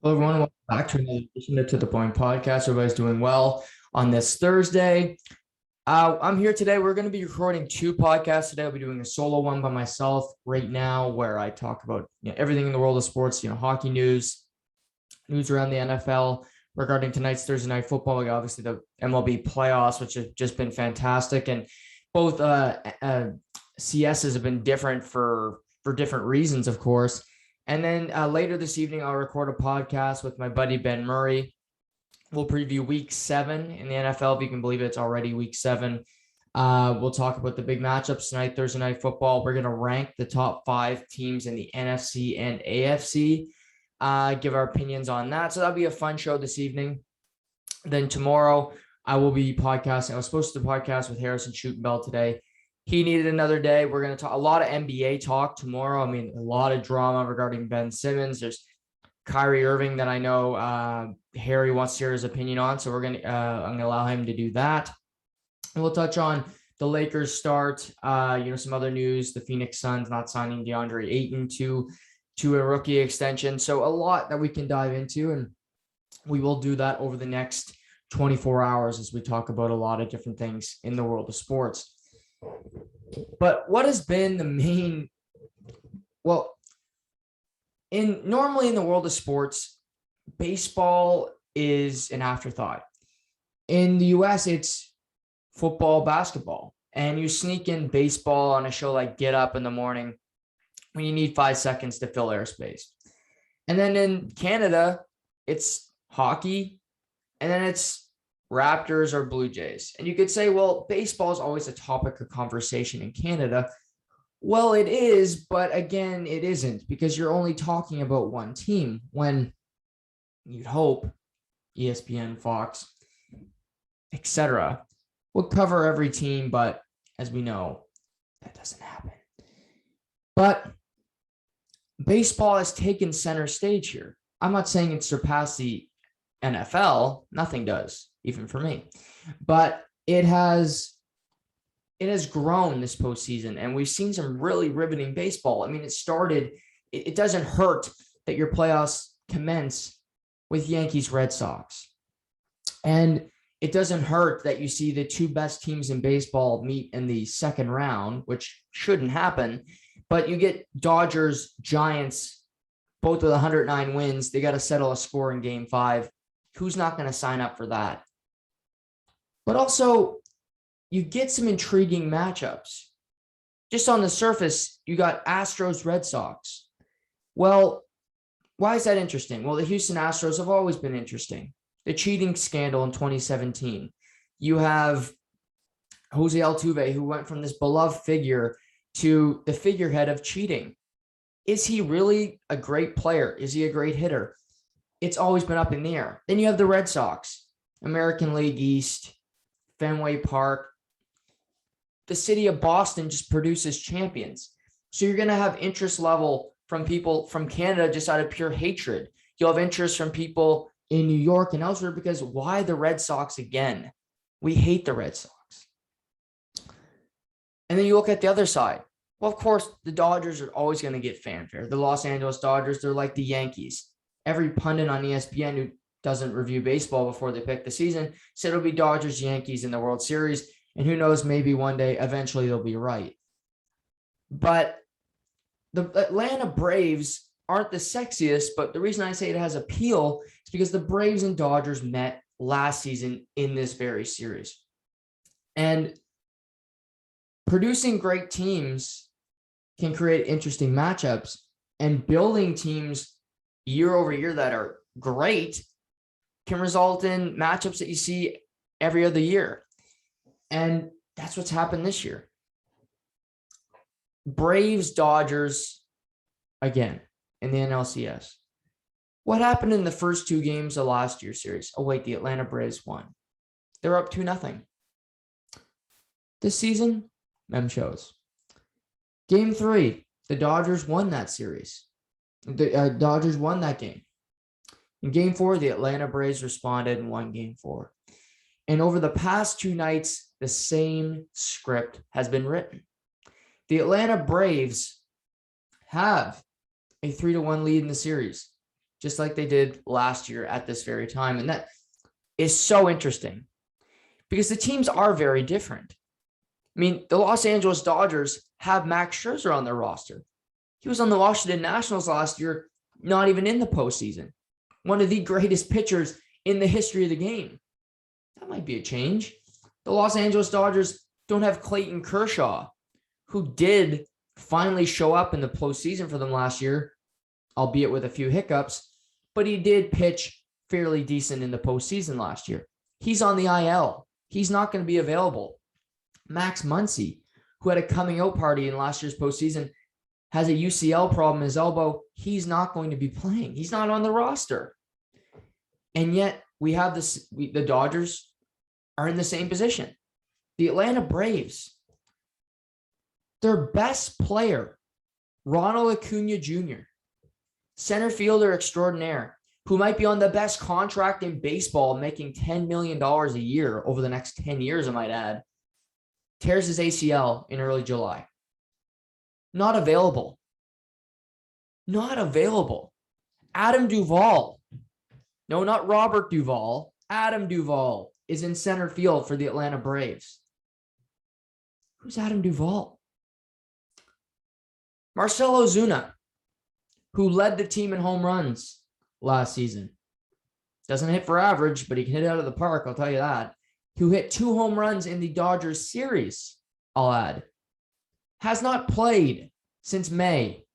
Hello, everyone. Welcome back to another edition of To The Point podcast. Everybody's doing well on this Thursday. I'm here today. We're going to be recording two podcasts today. I'll be doing a solo one by myself right now where I talk about everything in the world of sports, hockey news around the NFL. Regarding tonight's Thursday night football, we got obviously the MLB playoffs, which have just been fantastic. And both CSs have been different for different reasons, of course. And then later this evening, I'll record a podcast with my buddy Ben Murray. We'll preview week 7 in the NFL. If you can believe it, it's already week 7. We'll talk about the big matchups tonight, Thursday night football. We're going to rank the top 5 teams in the NFC and AFC, give our opinions on that. So that'll be a fun show this evening. Then tomorrow, I will be podcasting. I was supposed to podcast with Harrison Shootenbell today. He needed another day. We're going to talk a lot of NBA talk tomorrow. I mean, a lot of drama regarding Ben Simmons. There's Kyrie Irving that I know Harry wants to hear his opinion on. So I'm going to allow him to do that. And we'll touch on the Lakers start, some other news, the Phoenix Suns not signing DeAndre Ayton to a rookie extension. So a lot that we can dive into, and we will do that over the next 24 hours as we talk about a lot of different things in the world of sports. But what has been the main, normally in the world of sports, baseball is an afterthought. In the US, it's football, basketball, and you sneak in baseball on a show like Get Up in the morning when you need 5 seconds to fill airspace. And then in Canada, it's hockey, and then it's Raptors or Blue Jays. And you could say, well, baseball is always a topic of conversation in Canada. Well, it is, but again, it isn't, because you're only talking about one team when you'd hope ESPN, Fox, etc. would cover every team, but as we know, that doesn't happen. But baseball has taken center stage here. I'm not saying it surpassed the NFL. Nothing does, even for me. But it has grown this postseason, and we've seen some really riveting baseball. I mean, it doesn't hurt that your playoffs commence with Yankees, Red Sox. And it doesn't hurt that you see the two best teams in baseball meet in the second round, which shouldn't happen. But you get Dodgers, Giants, both with 109 wins. They got to settle a score in Game 5. Who's not going to sign up for that? But also, you get some intriguing matchups. Just on the surface, you got Astros, Red Sox. Well, why is that interesting? Well, the Houston Astros have always been interesting. The cheating scandal in 2017. You have Jose Altuve, who went from this beloved figure to the figurehead of cheating. Is he really a great player? Is he a great hitter? It's always been up in the air. Then you have the Red Sox, American League East, Fenway Park. The city of Boston just produces champions. So you're going to have interest level from people from Canada just out of pure hatred. You'll have interest from people in New York and elsewhere because why the Red Sox again? We hate the Red Sox. And then you look at the other side. Well, of course, the Dodgers are always going to get fanfare. The Los Angeles Dodgers, they're like the Yankees. Every pundit on ESPN who doesn't review baseball before they pick the season said it'll be Dodgers, Yankees in the World Series. And who knows, maybe one day, eventually they'll be right. But the Atlanta Braves aren't the sexiest, but the reason I say it has appeal is because the Braves and Dodgers met last season in this very series. And producing great teams can create interesting matchups, and building teams year over year that are great can result in matchups that you see every other year. And that's what's happened this year. Braves, Dodgers, again, in the NLCS. What happened in the first 2 games of last year's series? Oh, wait, the Atlanta Braves won. They're up 2-0. This season, mem shows. Game 3, the Dodgers won that series. The Dodgers won that game. In Game 4, the Atlanta Braves responded and won Game 4. And over the past 2 nights, the same script has been written. The Atlanta Braves have a 3-1 lead in the series. just like they did last year at this very time. And that is so interesting because the teams are very different. I mean, the Los Angeles Dodgers have Max Scherzer on their roster. He was on the Washington Nationals last year, not even in the postseason. One of the greatest pitchers in the history of the game. That might be a change. The Los Angeles Dodgers don't have Clayton Kershaw, who did finally show up in the postseason for them last year, albeit with a few hiccups, but he did pitch fairly decent in the postseason last year. He's on the IL. He's not going to be available. Max Muncie, who had a coming out party in last year's postseason, has a UCL problem in his elbow. He's not going to be playing. He's not on the roster. And yet we have this, the Dodgers are in the same position. The Atlanta Braves, their best player, Ronald Acuna Jr., center fielder extraordinaire, who might be on the best contract in baseball, making $10 million a year over the next 10 years, I might add, tears his ACL in early July. Not available. Not available. Adam Duvall. No, not Robert Duvall. Adam Duvall is in center field for the Atlanta Braves. Who's Adam Duvall? Marcell Ozuna, who led the team in home runs last season. Doesn't hit for average, but he can hit out of the park, I'll tell you that. Who hit 2 home runs in the Dodgers series, I'll add. Has not played since May.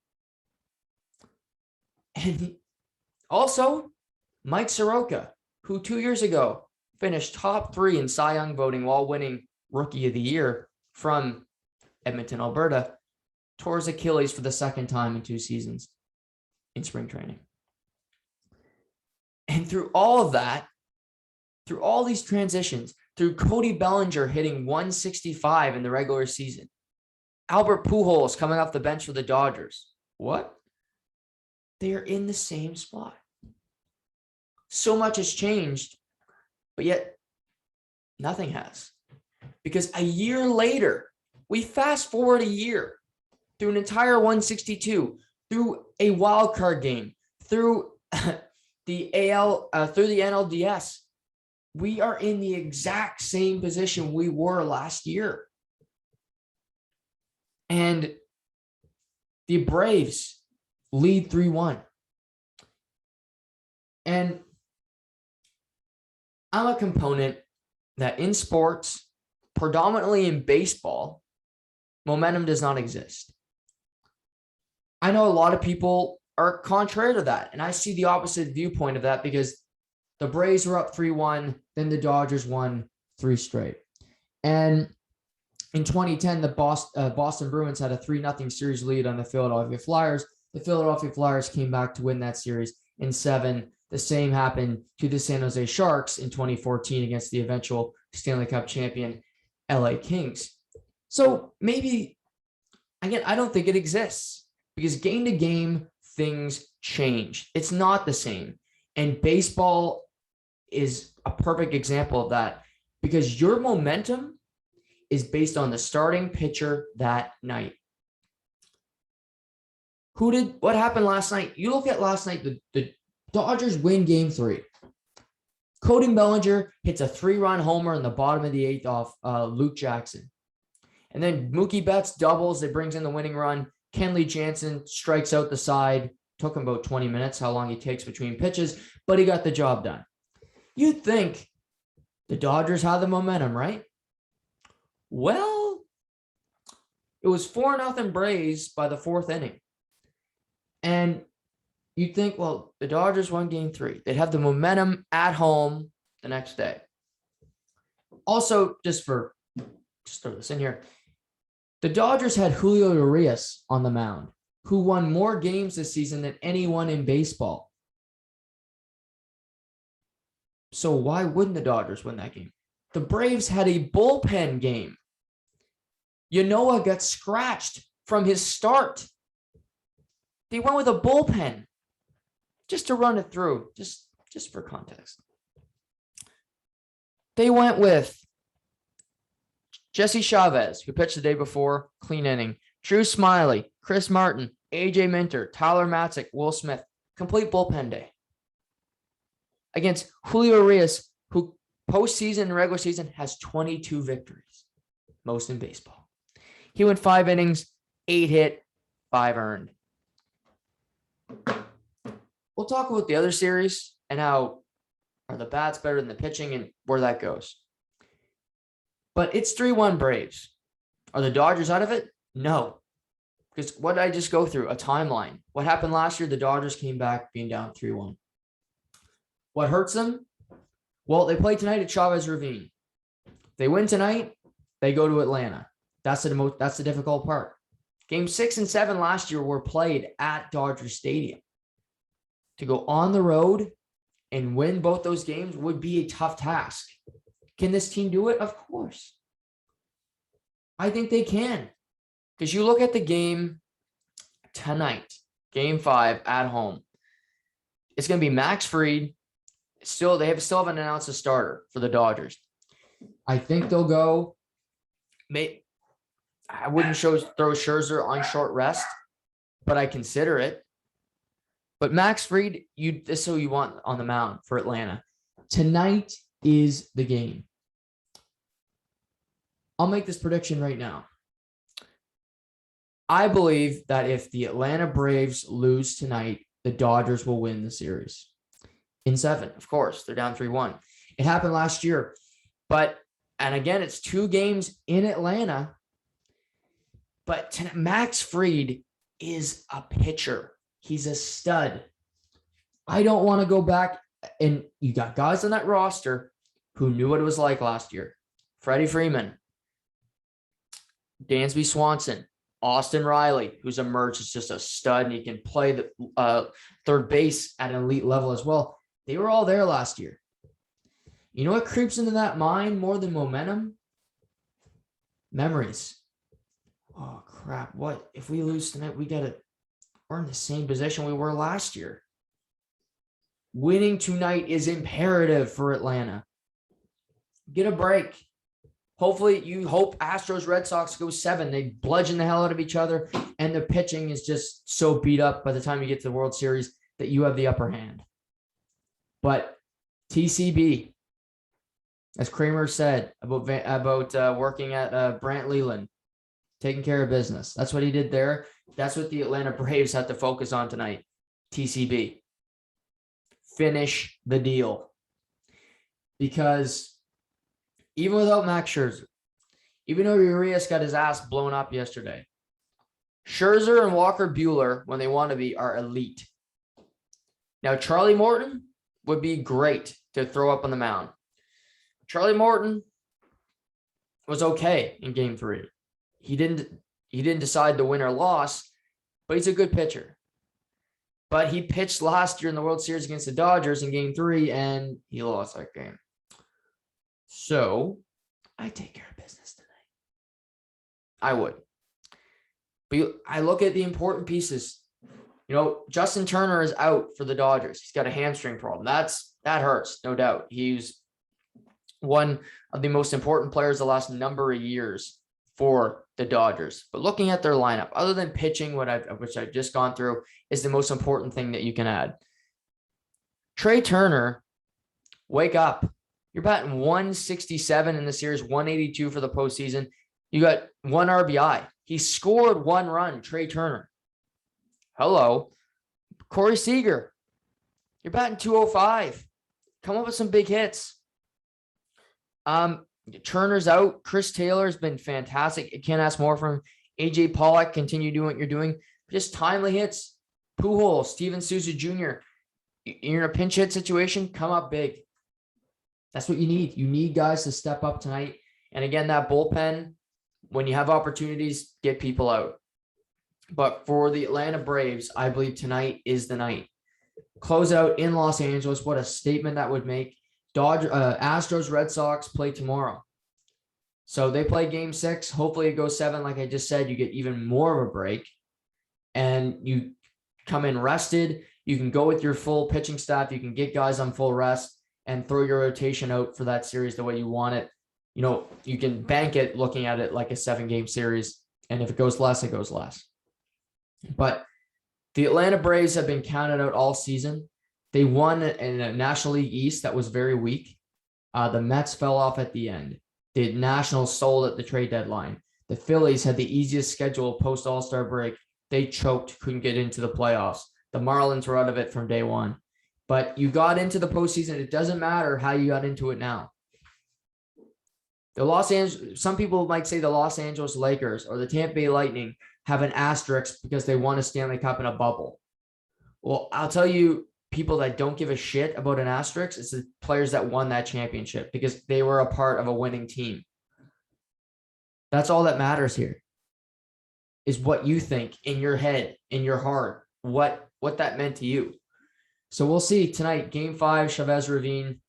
And also, Mike Soroka, who 2 years ago finished top 3 in Cy Young voting while winning Rookie of the Year from Edmonton, Alberta, tore his Achilles for the second time in 2 seasons in spring training. And through all of that, through all these transitions, through Cody Bellinger hitting 165 in the regular season, Albert Pujols coming off the bench for the Dodgers. What? They are in the same spot. So much has changed, but yet nothing has. Because a year later, we fast forward a year through an entire 162, through a wild card game, through the NLDS. We are in the exact same position we were last year. And the Braves lead 3-1. And I'm a component that in sports, predominantly in baseball, momentum does not exist. I know a lot of people are contrary to that, and I see the opposite viewpoint of that because the Braves were up 3-1, then the Dodgers won 3 straight. And in 2010, the Boston Bruins had a 3-0 series lead on the Philadelphia Flyers. The Philadelphia Flyers came back to win that series in 7. The same happened to the San Jose Sharks in 2014 against the eventual Stanley Cup champion LA Kings. So maybe, again, I don't think it exists because game to game, things change. It's not the same. And baseball is a perfect example of that because your momentum is based on the starting pitcher that night. What happened last night? You look at last night, the Dodgers win game 3. Cody Bellinger hits a 3-run homer in the bottom of the 8th off Luke Jackson. And then Mookie Betts doubles. It brings in the winning run. Kenley Jansen strikes out the side. Took him about 20 minutes, how long he takes between pitches, but he got the job done. You'd think the Dodgers had the momentum, right? Well, it was 4-0 Braves by the 4th inning. And you'd think, well, the Dodgers won game 3. They'd have the momentum at home the next day. Also, just throw this in here, the Dodgers had Julio Urias on the mound, who won more games this season than anyone in baseball. So why wouldn't the Dodgers win that game? The Braves had a bullpen game. Yanoa got scratched from his start. They went with a bullpen just to run it through, just for context. They went with Jesse Chavez, who pitched the day before, clean inning. Drew Smiley, Chris Martin, AJ Minter, Tyler Matzik, Will Smith. complete bullpen day against Julio Urias, who postseason and regular season has 22 victories, most in baseball. He went 5 innings, 8 hit, 5 earned. We'll talk about the other series and how are the bats better than the pitching and where that goes. But it's 3-1 Braves. Are the Dodgers out of it? No. Because what did I just go through? A timeline. What happened last year? The Dodgers came back being down 3-1. What hurts them? Well, they play tonight at Chavez Ravine. If they win tonight, they go to Atlanta. That's the difficult part. Game 6 and 7 last year were played at Dodger Stadium. To go on the road and win both those games would be a tough task. Can this team do it? Of course. I think they can. Because you look at the game tonight, game 5 at home. It's going to be Max Fried. Still haven't announced a starter for the Dodgers. I think they'll go. I wouldn't throw Scherzer on short rest, but I consider it. But Max Fried, this is who you want on the mound for Atlanta. Tonight is the game. I'll make this prediction right now. I believe that if the Atlanta Braves lose tonight, the Dodgers will win the series. In 7, of course. They're down 3-1. It happened last year. And again, it's 2 games in Atlanta. But Max Fried is a pitcher. He's a stud. I don't want to go back. And you got guys on that roster who knew what it was like last year. Freddie Freeman, Dansby Swanson, Austin Riley, who's emerged as just a stud, and he can play the third base at an elite level as well. They were all there last year. You know what creeps into that mind more than momentum? Memories. Oh, crap. What? If we lose tonight, we're in the same position we were last year. Winning tonight is imperative for Atlanta. Get a break. Hopefully, you hope Astros Red Sox go 7. They bludgeon the hell out of each other, and the pitching is just so beat up by the time you get to the World Series that you have the upper hand. But TCB, as Kramer said about working at Brant Leland, taking care of business. That's what he did there. That's what the Atlanta Braves have to focus on tonight. TCB. Finish the deal. Because even without Max Scherzer, even though Urias got his ass blown up yesterday, Scherzer and Walker Buehler, when they want to be, are elite. Now, Charlie Morton would be great to throw up on the mound. Charlie Morton was okay in game 3. He didn't decide the win or loss, but he's a good pitcher. But he pitched last year in the World Series against the Dodgers in game 3, and he lost that game. So I take care of business tonight. I would. But I look at the important pieces. You know, Justin Turner is out for the Dodgers. He's got a hamstring problem. That hurts, no doubt. He's one of the most important players the last number of years for the Dodgers. But looking at their lineup, other than pitching, which I've just gone through, is the most important thing that you can add. Trey Turner, wake up. You're batting 167 in the series, 182 for the postseason. You got 1 RBI. He scored 1 run, Trey Turner. Hello. Corey Seager, you're batting 205. Come up with some big hits. Turner's out. Chris Taylor has been fantastic. You can't ask more from him. AJ Pollock, continue doing what you're doing. Just timely hits. Pujols, Steven Souza Jr. You're in a pinch hit situation, come up big. That's what you need. You need guys to step up tonight. And again, that bullpen, when you have opportunities, get people out. But for the Atlanta Braves, I believe tonight is the night. Close out in Los Angeles. What a statement that would make. Astros, Red Sox play tomorrow. So they play game 6. Hopefully it goes 7. Like I just said, you get even more of a break. And you come in rested. You can go with your full pitching staff. You can get guys on full rest and throw your rotation out for that series the way you want it. You know, you can bank it looking at it like a 7-game series. And if it goes less, it goes less. But The Atlanta Braves have been counted out all season. They won in a National League East that was very weak. The Mets fell off at the end. The Nationals sold at the trade deadline. The Phillies had the easiest schedule post All-Star break. They choked, couldn't get into the playoffs. The Marlins were out of it from day one. But you got into the postseason. It doesn't matter how you got into it now. Some people might say the Los Angeles Lakers or the Tampa Bay Lightning have an asterisk because they won a Stanley Cup in a bubble. Well, I'll tell you, people that don't give a shit about an asterisk, it's the players that won that championship because they were a part of a winning team. That's all that matters here, is what you think in your head, in your heart, what that meant to you. So we'll see tonight, Game 5, Chavez Ravine,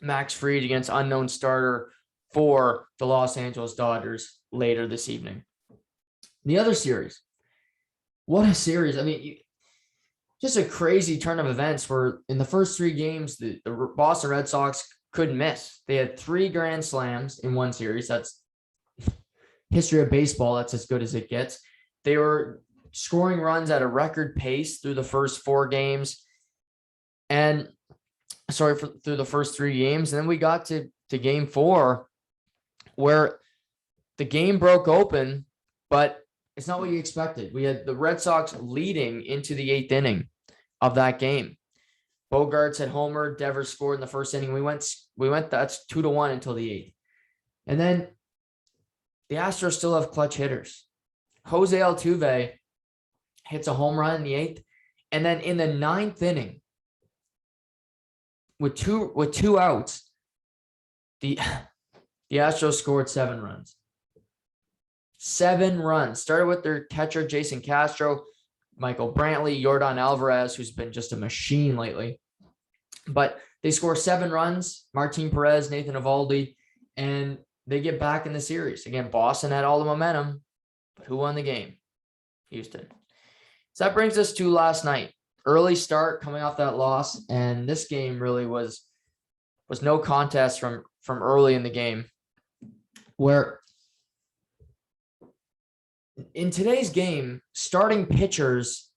Max Fried against unknown starter for the Los Angeles Dodgers later this evening. The other series, what a series. I mean, just a crazy turn of events where in the first 3 games, the Boston Red Sox couldn't miss. They had 3 grand slams in one series. That's history of baseball. That's as good as it gets. They were scoring runs at a record pace through the first 4 games. And through the first 3 games. And then we got to game 4 where the game broke open, but it's not what you expected. We had the Red Sox leading into the 8th inning of that game. Bogarts had homered, Devers scored in the first inning. We went that's 2-1 until the 8th. And then the Astros still have clutch hitters. Jose Altuve hits a home run in the 8th. And then in the 9th inning, with two outs, the Astros scored 7 runs. 7 runs. Started with their catcher, Jason Castro, Michael Brantley, Yordan Alvarez, who's been just a machine lately. But they score 7 runs, Martin Perez, Nathan Eovaldi, and they get back in the series. Again, Boston had all the momentum, but who won the game? Houston. So that brings us to last night. Early start coming off that loss, and this game really was no contest from early in the game, where in today's game, starting pitchers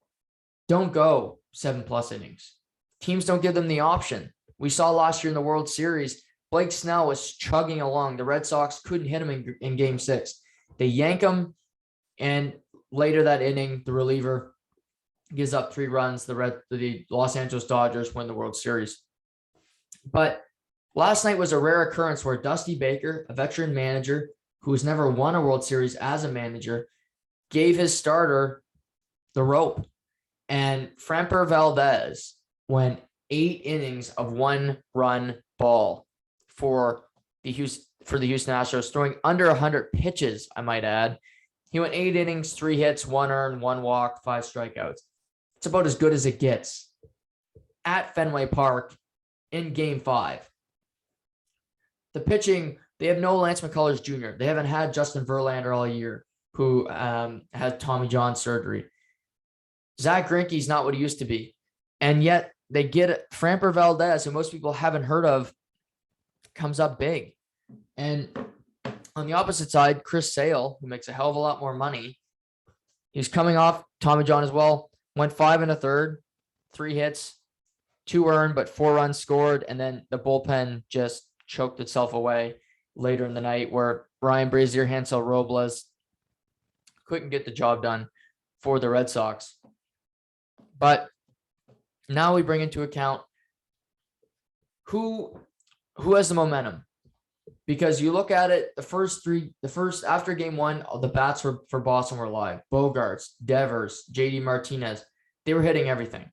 don't go 7+ innings. Teams don't give them the option. We saw last year in the World Series, Blake Snell was chugging along. The Red Sox couldn't hit him in game 6. They yank him, and later that inning, the reliever gives up 3 runs. The Los Angeles Dodgers win the World Series. But last night was a rare occurrence where Dusty Baker, a veteran manager who has never won a World Series as a manager, gave his starter the rope. And Framber Valdez went 8 innings of 1-run ball for the Houston Astros, throwing under 100 pitches, I might add. He went 8 innings, 3 hits, 1 earned, 1 walk, 5 strikeouts. It's about as good as it gets at Fenway Park in Game 5. The pitching, they have no Lance McCullers Jr. They haven't had Justin Verlander all year, who had Tommy John surgery. Zach Greinke's not what he used to be. And yet they get Framber Valdez, who most people haven't heard of, comes up big. And on the opposite side, Chris Sale, who makes a hell of a lot more money, he's coming off Tommy John as well. Went 5 1/3, 3 hits, 2 earned, but 4 runs scored. And then the bullpen just choked itself away later in the night, where Ryan Brazier, Hansel Robles couldn't get the job done for the Red Sox. But now we bring into account who has the momentum. Because you look at it, after game 1, the bats for Boston were live. Bogarts, Devers, JD Martinez, they were hitting everything.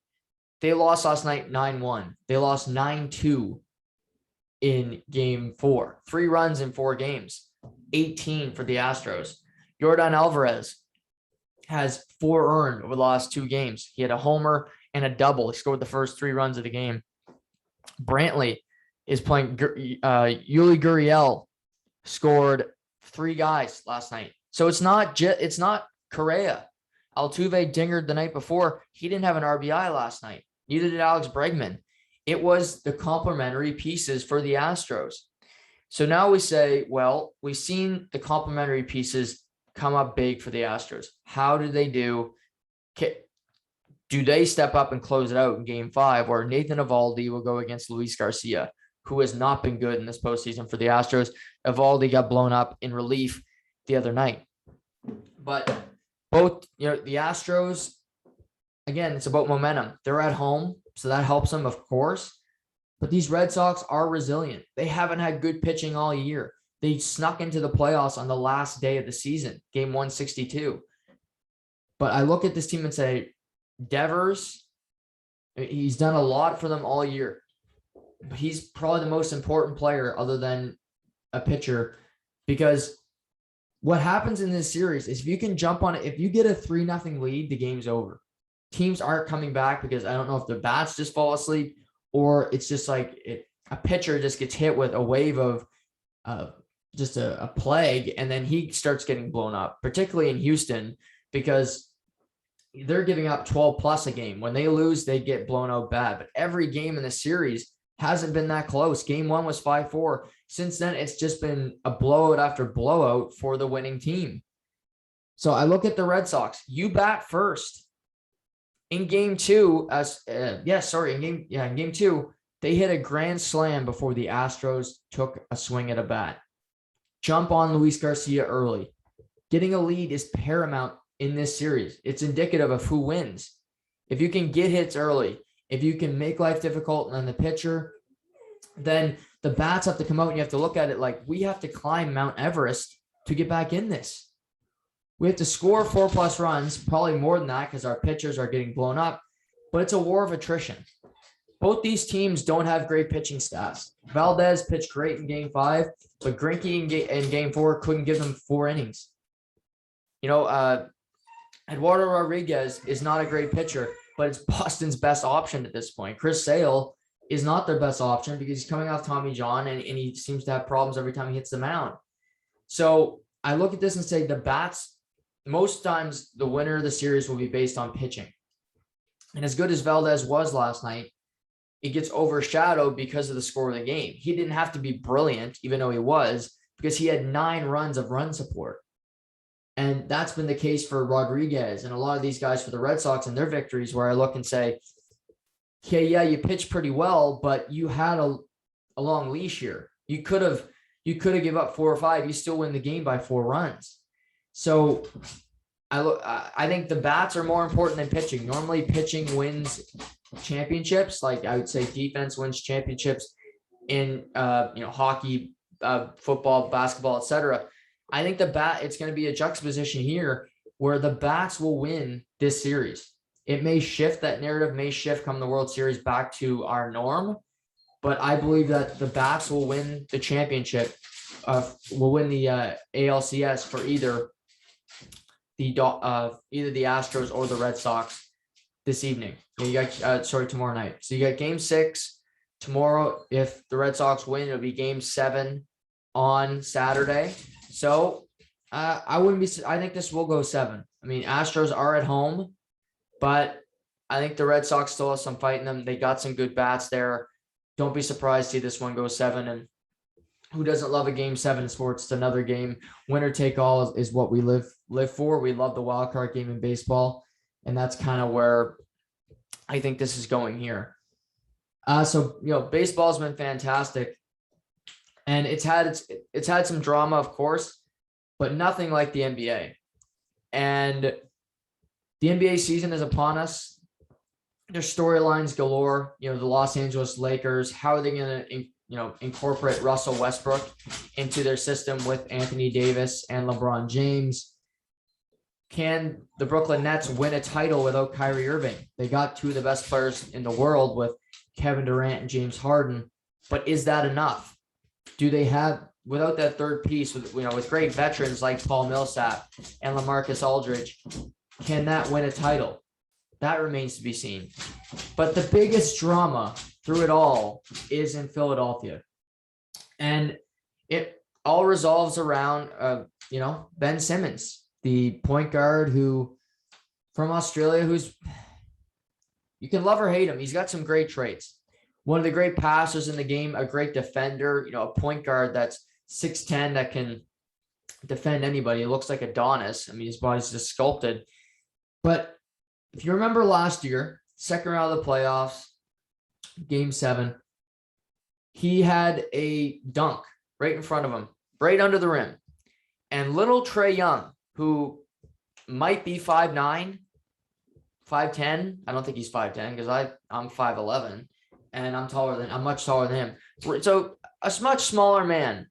They lost last night 9-1. They lost 9-2 in game 4. 3 runs in 4 games, 18 for the Astros. Yordan Alvarez has 4 earned over the last 2 games. He had a homer and a double. He scored the first 3 runs of the game. Brantley is playing. Yuli Gurriel scored 3 guys last night. So it's not Correa. Altuve dingered the night before. He didn't have an RBI last night. Neither did Alex Bregman. It was the complementary pieces for the Astros. So now we say, well, we've seen the complementary pieces come up big for the Astros. How did they do? Do they step up and close it out in game 5, or Nathan Eovaldi will go against Luis Garcia, who has not been good in this postseason for the Astros? Eovaldi got blown up in relief the other night. But both, the Astros, again, it's about momentum. They're at home, so that helps them, of course. But these Red Sox are resilient. They haven't had good pitching all year. They snuck into the playoffs on the last day of the season, game 162. But I look at this team and say, Devers, he's done a lot for them all year. But he's probably the most important player other than a pitcher, because what happens in this series is if you can jump on it, if you get a 3-0 lead, the game's over. Teams aren't coming back because I don't know if the bats just fall asleep or it's just like a pitcher just gets hit with a wave of just a plague, and then he starts getting blown up, particularly in Houston, because they're giving up 12 plus a game. When they lose, they get blown out bad. But every game in the series hasn't been that close. Game 1 was 5-4. Since then, it's just been a blowout after blowout for the winning team. So I look at the Red Sox. You bat first. In game 2, in game 2, they hit a grand slam before the Astros took a swing at a bat. Jump on Luis Garcia early. Getting a lead is paramount in this series. It's indicative of who wins. If you can get hits early, if you can make life difficult on the pitcher, then the bats have to come out and you have to look at it like we have to climb Mount Everest to get back in this. We have to score 4+ runs, probably more than that because our pitchers are getting blown up, but it's a war of attrition. Both these teams don't have great pitching stats. Valdez pitched great in game 5, but Greinke in game 4 couldn't give them 4 innings. Eduardo Rodriguez is not a great pitcher, but it's Boston's best option at this point. Chris Sale is not their best option because he's coming off Tommy John and he seems to have problems every time he hits the mound. So I look at this and say the bats, most times the winner of the series will be based on pitching. And as good as Valdez was last night, it gets overshadowed because of the score of the game. He didn't have to be brilliant, even though he was, because he had 9 runs of run support. And that's been the case for Rodriguez and a lot of these guys for the Red Sox and their victories, where I look and say, okay, yeah, you pitched pretty well, but you had a long leash here. You could have given up 4 or 5. You still win the game by 4 runs. So I think the bats are more important than pitching. Normally pitching wins championships. Like I would say defense wins championships in, hockey, football, basketball, etc. I think it's going to be a juxtaposition here where the bats will win this series. It may shift, that narrative may shift come the World Series back to our norm, but I believe that the bats will win the championship, will win the ALCS for either the Astros or the Red Sox this evening. You got tomorrow night. So you got game 6 tomorrow. If the Red Sox win, it'll be game 7 on Saturday. So I think this will go 7. I mean, Astros are at home, but I think the Red Sox still have some fight in them. They got some good bats there. Don't be surprised to see this one go 7. And who doesn't love a game 7 in sports? It's another game. Winner take all is what we live for. We love the wild card game in baseball. And that's kind of where I think this is going here. Baseball's been fantastic. And it's had some drama, of course, but nothing like the NBA. And the NBA season is upon us. There's storylines galore. The Los Angeles Lakers, how are they going to incorporate Russell Westbrook into their system with Anthony Davis and LeBron James? Can the Brooklyn Nets win a title without Kyrie Irving? They got 2 of the best players in the world with Kevin Durant and James Harden, but is that enough? Do they have, without that third piece, with great veterans like Paul Millsap and LaMarcus Aldridge, can that win a title? That remains to be seen. But the biggest drama through it all is in Philadelphia. And it all resolves around, Ben Simmons, the point guard from Australia, you can love or hate him. He's got some great traits. One of the great passers in the game, a great defender, a point guard that's 6'10", that can defend anybody. It looks like Adonis. I mean, his body's just sculpted. But if you remember last year, second round of the playoffs, game 7, he had a dunk right in front of him, right under the rim. And little Trey Young, who might be 5'9", 5'10". I don't think he's 5'10" because I'm 5'11", and I'm much taller than him. So a much smaller man,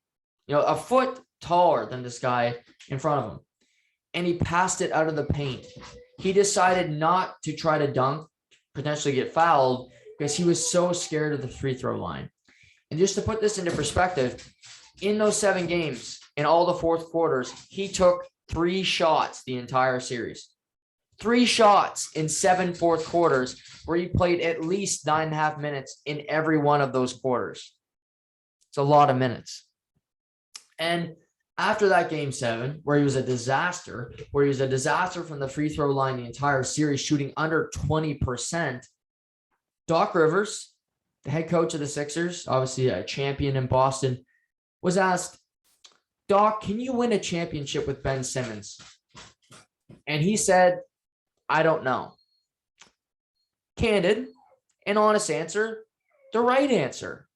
a foot taller than this guy in front of him. And he passed it out of the paint. He decided not to try to dunk, potentially get fouled, because he was so scared of the free throw line. And just to put this into perspective, in those 7 games, in all the fourth quarters, he took 3 shots the entire series. 3 shots in 7 fourth quarters, where he played at least 9.5 minutes in every one of those quarters. It's a lot of minutes. And after that game 7, where he was a disaster from the free throw line the entire series, shooting under 20%, Doc Rivers, the head coach of the Sixers, obviously a champion in Boston, was asked, Doc, can you win a championship with Ben Simmons? And he said, I don't know. Candid and honest answer, the right answer.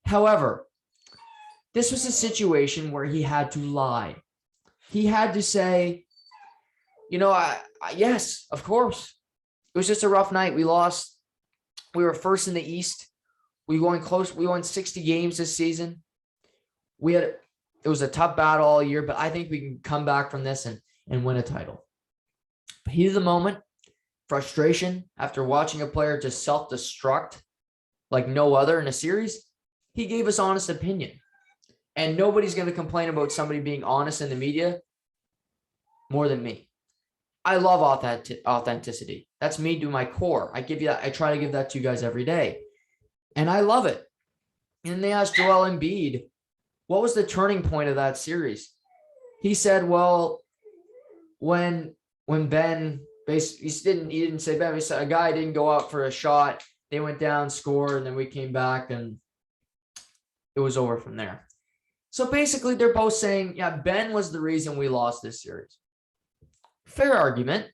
However, this was a situation where he had to lie. He had to say, yes, of course. It was just a rough night. We lost. We were first in the East. We won close. We won 60 games this season. It was a tough battle all year, but I think we can come back from this and win a title. Heat of the moment, frustration after watching a player just self-destruct like no other in a series. He gave us honest opinion. And nobody's going to complain about somebody being honest in the media more than me. I love authenticity. That's me to my core. I try to give that to you guys every day. And I love it. And they asked Joel Embiid, what was the turning point of that series? He said, well, when Ben, he didn't say Ben, he said a guy didn't go out for a shot. They went down, scored, and then we came back, and it was over from there. So basically, they're both saying, yeah, Ben was the reason we lost this series. Fair argument.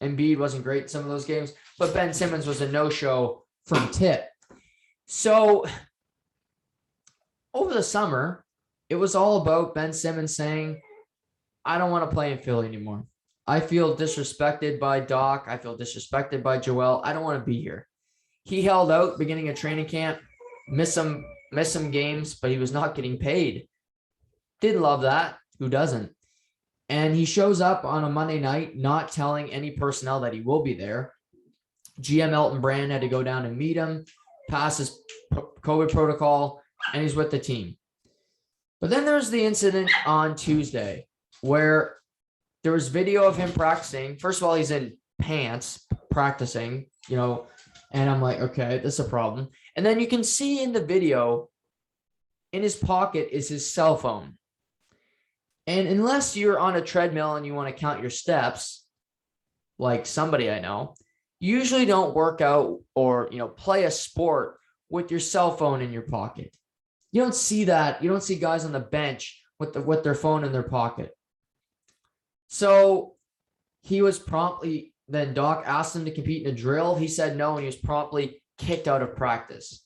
Embiid wasn't great in some of those games, but Ben Simmons was a no-show from tip. So over the summer, it was all about Ben Simmons saying, I don't want to play in Philly anymore. I feel disrespected by Doc. I feel disrespected by Joel. I don't want to be here. He held out beginning of training camp, missed some games, but he was not getting paid. Didn't love that. Who doesn't? And he shows up on a Monday night, not telling any personnel that he will be there. GM Elton Brand had to go down and meet him, pass his COVID protocol, and he's with the team. But then there's the incident on Tuesday where there was video of him practicing. First of all, he's in pants practicing, and I'm like, okay, this is a problem. And then you can see in the video, in his pocket is his cell phone. And unless you're on a treadmill and you want to count your steps, like somebody I know, you usually don't work out or, play a sport with your cell phone in your pocket. You don't see that. You don't see guys on the bench with their phone in their pocket. So he was promptly, then Doc asked him to compete in a drill. He said no, and he was promptly kicked out of practice.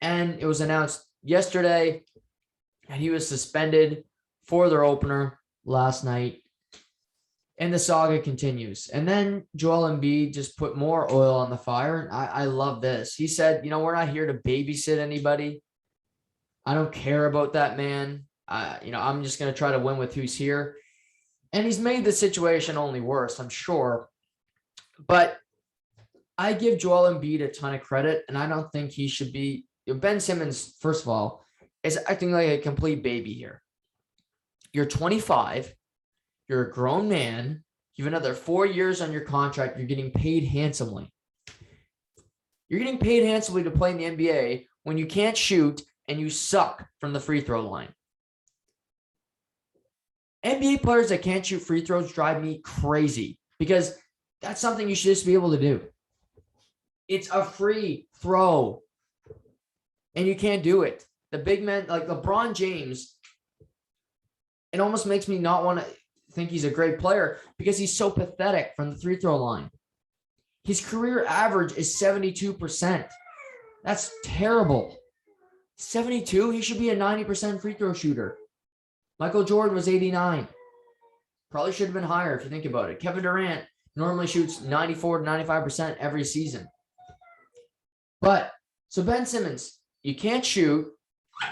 And it was announced yesterday that he was suspended for their opener last night. And the saga continues. And then Joel Embiid just put more oil on the fire. I love this. He said, we're not here to babysit anybody. I don't care about that, man. I'm just going to try to win with who's here. And he's made the situation only worse, I'm sure. But I give Joel Embiid a ton of credit, and I don't think he should be. Ben Simmons, first of all, is acting like a complete baby here. You're 25. You're a grown man. You have another 4 years on your contract. You're getting paid handsomely. You're getting paid handsomely to play in the NBA when you can't shoot and you suck from the free throw line. NBA players that can't shoot free throws drive me crazy because that's something you should just be able to do. It's a free throw, and you can't do it. The big men, like LeBron James, it almost makes me not want to think he's a great player because he's so pathetic from the free throw line. His career average is 72%. That's terrible. 72? He should be a 90% free throw shooter. Michael Jordan was 89. Probably should have been higher if you think about it. Kevin Durant normally shoots 94 to 95% every season. But, so Ben Simmons, you can't shoot.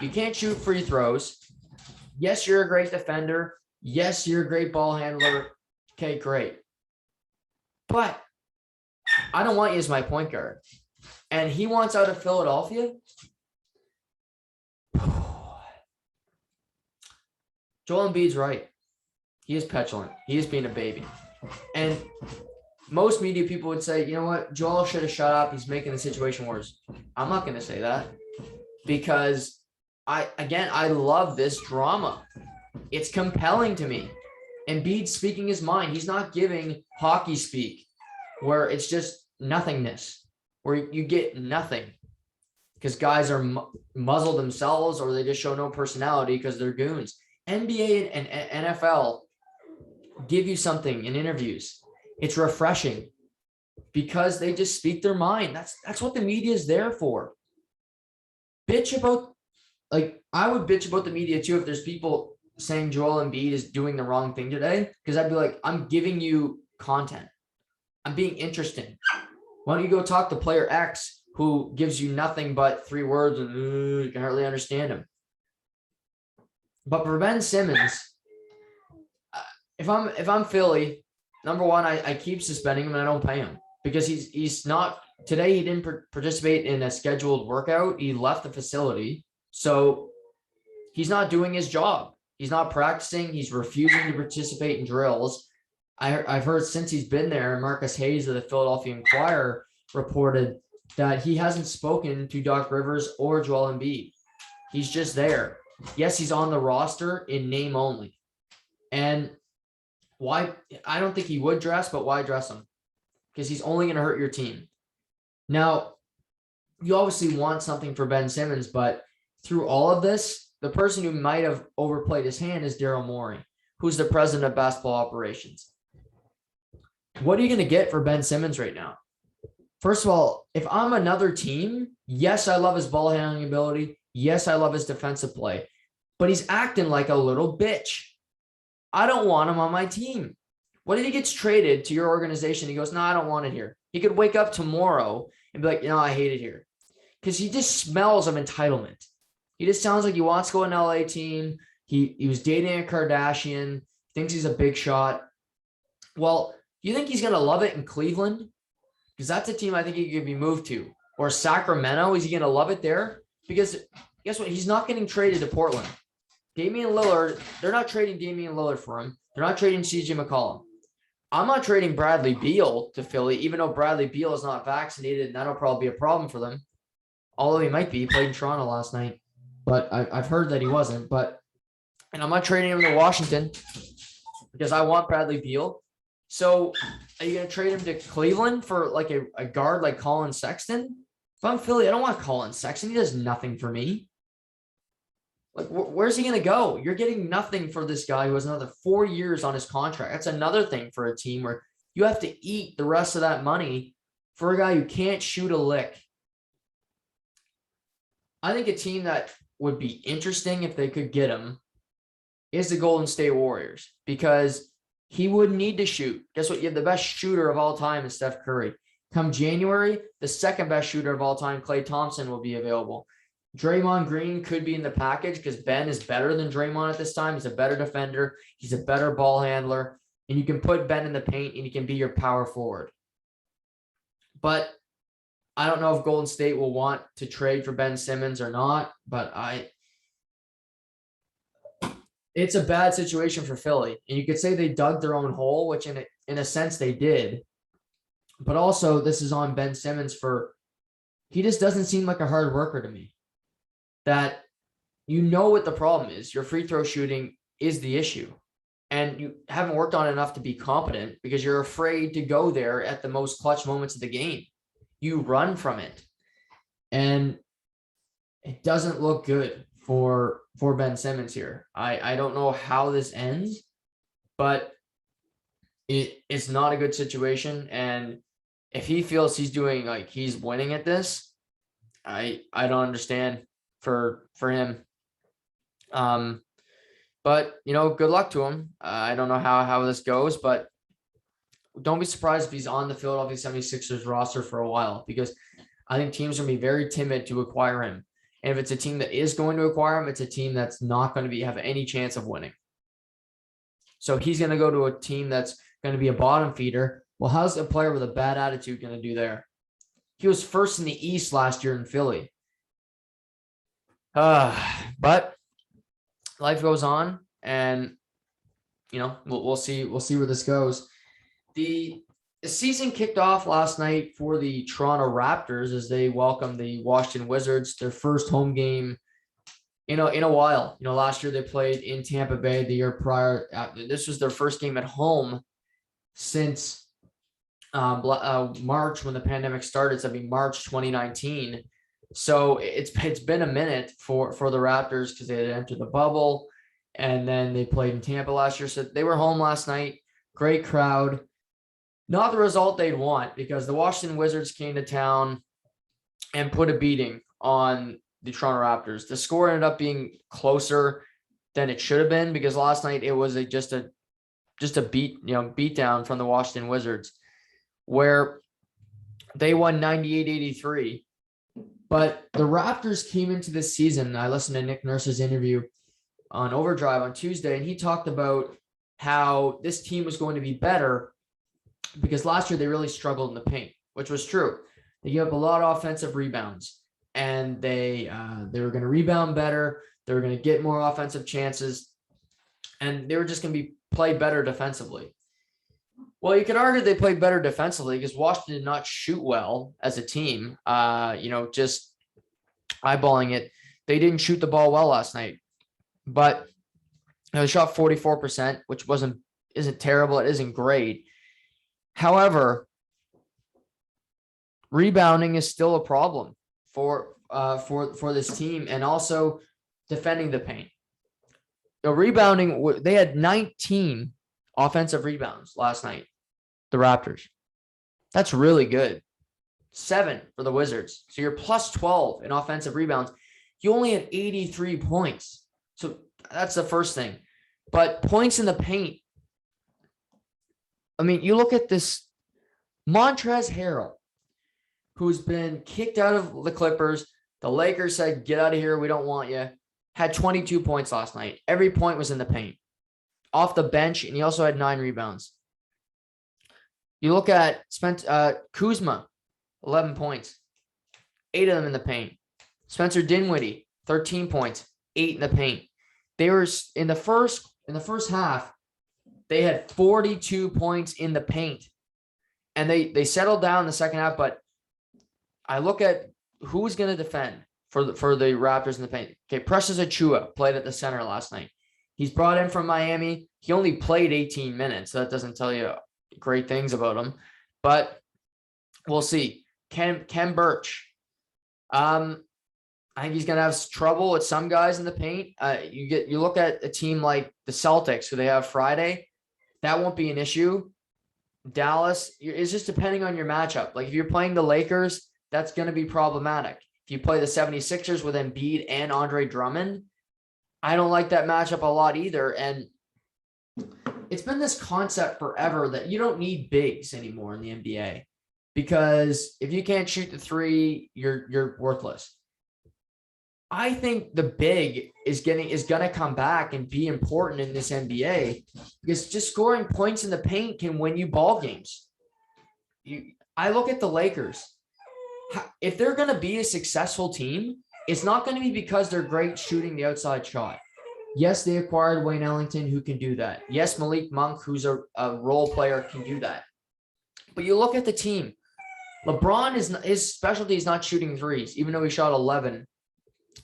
You can't shoot free throws. Yes, you're a great defender. Yes, you're a great ball handler. Okay, great. But I don't want you as my point guard. And he wants out of Philadelphia. Joel Embiid's right. He is petulant. He is being a baby. And most media people would say, you know what? Joel should have shut up. He's making the situation worse. I'm not going to say that because I love this drama. It's compelling to me. Embiid speaking his mind. He's not giving hockey speak where it's just nothingness, where you get nothing because guys are muzzle themselves or they just show no personality because they're goons. NBA and NFL give you something in interviews. It's refreshing because they just speak their mind. That's what the media is there for. Bitch about, I would bitch about the media too if there's people saying Joel Embiid is doing the wrong thing today, because I'd be like, I'm giving you content. I'm being interesting. Why don't you go talk to player X who gives you nothing but 3 words and you can hardly understand him. But for Ben Simmons, if I'm Philly, number one, I keep suspending him and I don't pay him because he's not today. He didn't participate in a scheduled workout. He left the facility, so he's not doing his job. He's not practicing. He's refusing to participate in drills. I've heard since he's been there, Marcus Hayes of the Philadelphia Inquirer reported that he hasn't spoken to Doc Rivers or Joel Embiid. He's just there. Yes, he's on the roster in name only. And why? I don't think he would dress, but why dress him? Because he's only going to hurt your team. Now, you obviously want something for Ben Simmons, but through all of this, the person who might have overplayed his hand is Daryl Morey, who's the president of basketball operations. What are you going to get for Ben Simmons right now? First of all, if I'm another team, yes, I love his ball handling ability. Yes, I love his defensive play, but he's acting like a little bitch. I don't want him on my team. What if he gets traded to your organization? He goes, no, I don't want it here. He could wake up tomorrow and be like, you know, I hate it here. Because he just smells of entitlement. He just sounds like he wants to go to an LA team. He was dating a Kardashian, thinks he's a big shot. Well, do you think he's going to love it in Cleveland? Because that's a team I think he could be moved to. Or Sacramento, is he going to love it there? Because guess what? He's not getting traded to Portland. Damian Lillard, they're not trading Damian Lillard for him. They're not trading CJ McCollum. I'm not trading Bradley Beal to Philly, even though Bradley Beal is not vaccinated, and that'll probably be a problem for them. Although he might be. He played in Toronto last night. But I've heard that he wasn't. And I'm not trading him to Washington because I want Bradley Beal. So are you going to trade him to Cleveland for like a guard like Colin Sexton? If I'm Philly, I don't want Colin Sexton. He does nothing for me. Like, where's he going to go? You're getting nothing for this guy who has another 4 years on his contract. That's another thing for a team where you have to eat the rest of that money for a guy who can't shoot a lick. I think a team that would be interesting if they could get him is the Golden State Warriors, because he wouldn't need to shoot. Guess what? You have the best shooter of all time is Steph Curry. Come January, the second best shooter of all time, Klay Thompson, will be available. Draymond Green could be in the package because Ben is better than Draymond at this time. He's a better defender. He's a better ball handler. And you can put Ben in the paint and he can be your power forward. But I don't know if Golden State will want to trade for Ben Simmons or not, but it's a bad situation for Philly. And you could say they dug their own hole, which in a sense they did. But also this is on Ben Simmons he just doesn't seem like a hard worker to me. That you know what the problem is. Your free throw shooting is the issue. And you haven't worked on it enough to be competent because you're afraid to go there at the most clutch moments of the game. You run from it. And it doesn't look good for Ben Simmons here. I don't know how this ends, but it's not a good situation. And if he feels he's doing like he's winning at this, I don't understand for him. But good luck to him. I don't know how this goes, but don't be surprised if he's on the Philadelphia 76ers roster for a while, because I think teams are going to be very timid to acquire him. And if it's a team that is going to acquire him, it's a team that's not going to have any chance of winning. So he's going to go to a team that's going to be a bottom feeder. Well, how's a player with a bad attitude going to do there? He was first in the East last year in Philly. But life goes on, and we'll see where this goes. The season kicked off last night for the Toronto Raptors as they welcomed the Washington Wizards, their first home game in a while. Last year they played in Tampa Bay. The year prior, this was their first game at home since March, when the pandemic started. So March 2019. So it's been a minute for the Raptors, because they had entered the bubble, and then they played in Tampa last year. So they were home last night. Great crowd. Not the result they'd want, because the Washington Wizards came to town and put a beating on the Toronto Raptors. The score ended up being closer than it should have been, because last night it was just a beat down from the Washington Wizards, where they won 98-83. But the Raptors came into this season. I listened to Nick Nurse's interview on Overdrive on Tuesday, and he talked about how this team was going to be better because last year they really struggled in the paint, which was true. They gave up a lot of offensive rebounds, and they were going to rebound better. They were going to get more offensive chances, and they were just going to play better defensively. Well, you could argue they played better defensively because Washington did not shoot well as a team. Just eyeballing it, they didn't shoot the ball well last night, but they shot 44%, which isn't terrible. It isn't great. However, rebounding is still a problem for this team, and also defending the paint. Rebounding, they had 19 offensive rebounds last night, the Raptors. That's really good. 7 for the Wizards. So you're plus 12 in offensive rebounds. You only had 83 points. So that's the first thing. But points in the paint, you look at this Montrezl Harrell, who's been kicked out of the Clippers. The Lakers said, get out of here, we don't want you. Had 22 points last night. Every point was in the paint. Off the bench, and he also had 9 rebounds. You look at Kuzma, 11 points, 8 of them in the paint. Spencer Dinwiddie, 13 points, 8 in the paint. They were in the first half, they had 42 points in the paint, and they settled down in the second half. But I look at who's going to defend for the Raptors in the paint. Okay, Precious Achiuwa played at the center last night. He's brought in from Miami. He only played 18 minutes, so that doesn't tell you great things about him. But we'll see. Ken Birch. I think he's going to have trouble with some guys in the paint. You look at a team like the Celtics, who they have Friday. That won't be an issue. Dallas, it's just depending on your matchup. Like if you're playing the Lakers, that's going to be problematic. If you play the 76ers with Embiid and Andre Drummond, I don't like that matchup a lot either. And it's been this concept forever that you don't need bigs anymore in the NBA, because if you can't shoot the three, you're worthless. I think the big is going to come back and be important in this NBA, because just scoring points in the paint can win you ball games. I look at the Lakers. If they're going to be a successful team, it's not going to be because they're great shooting the outside shot. Yes, they acquired Wayne Ellington, who can do that. Yes, Malik Monk, who's a role player, can do that. But you look at the team. LeBron, his specialty is not shooting threes, even though he shot 11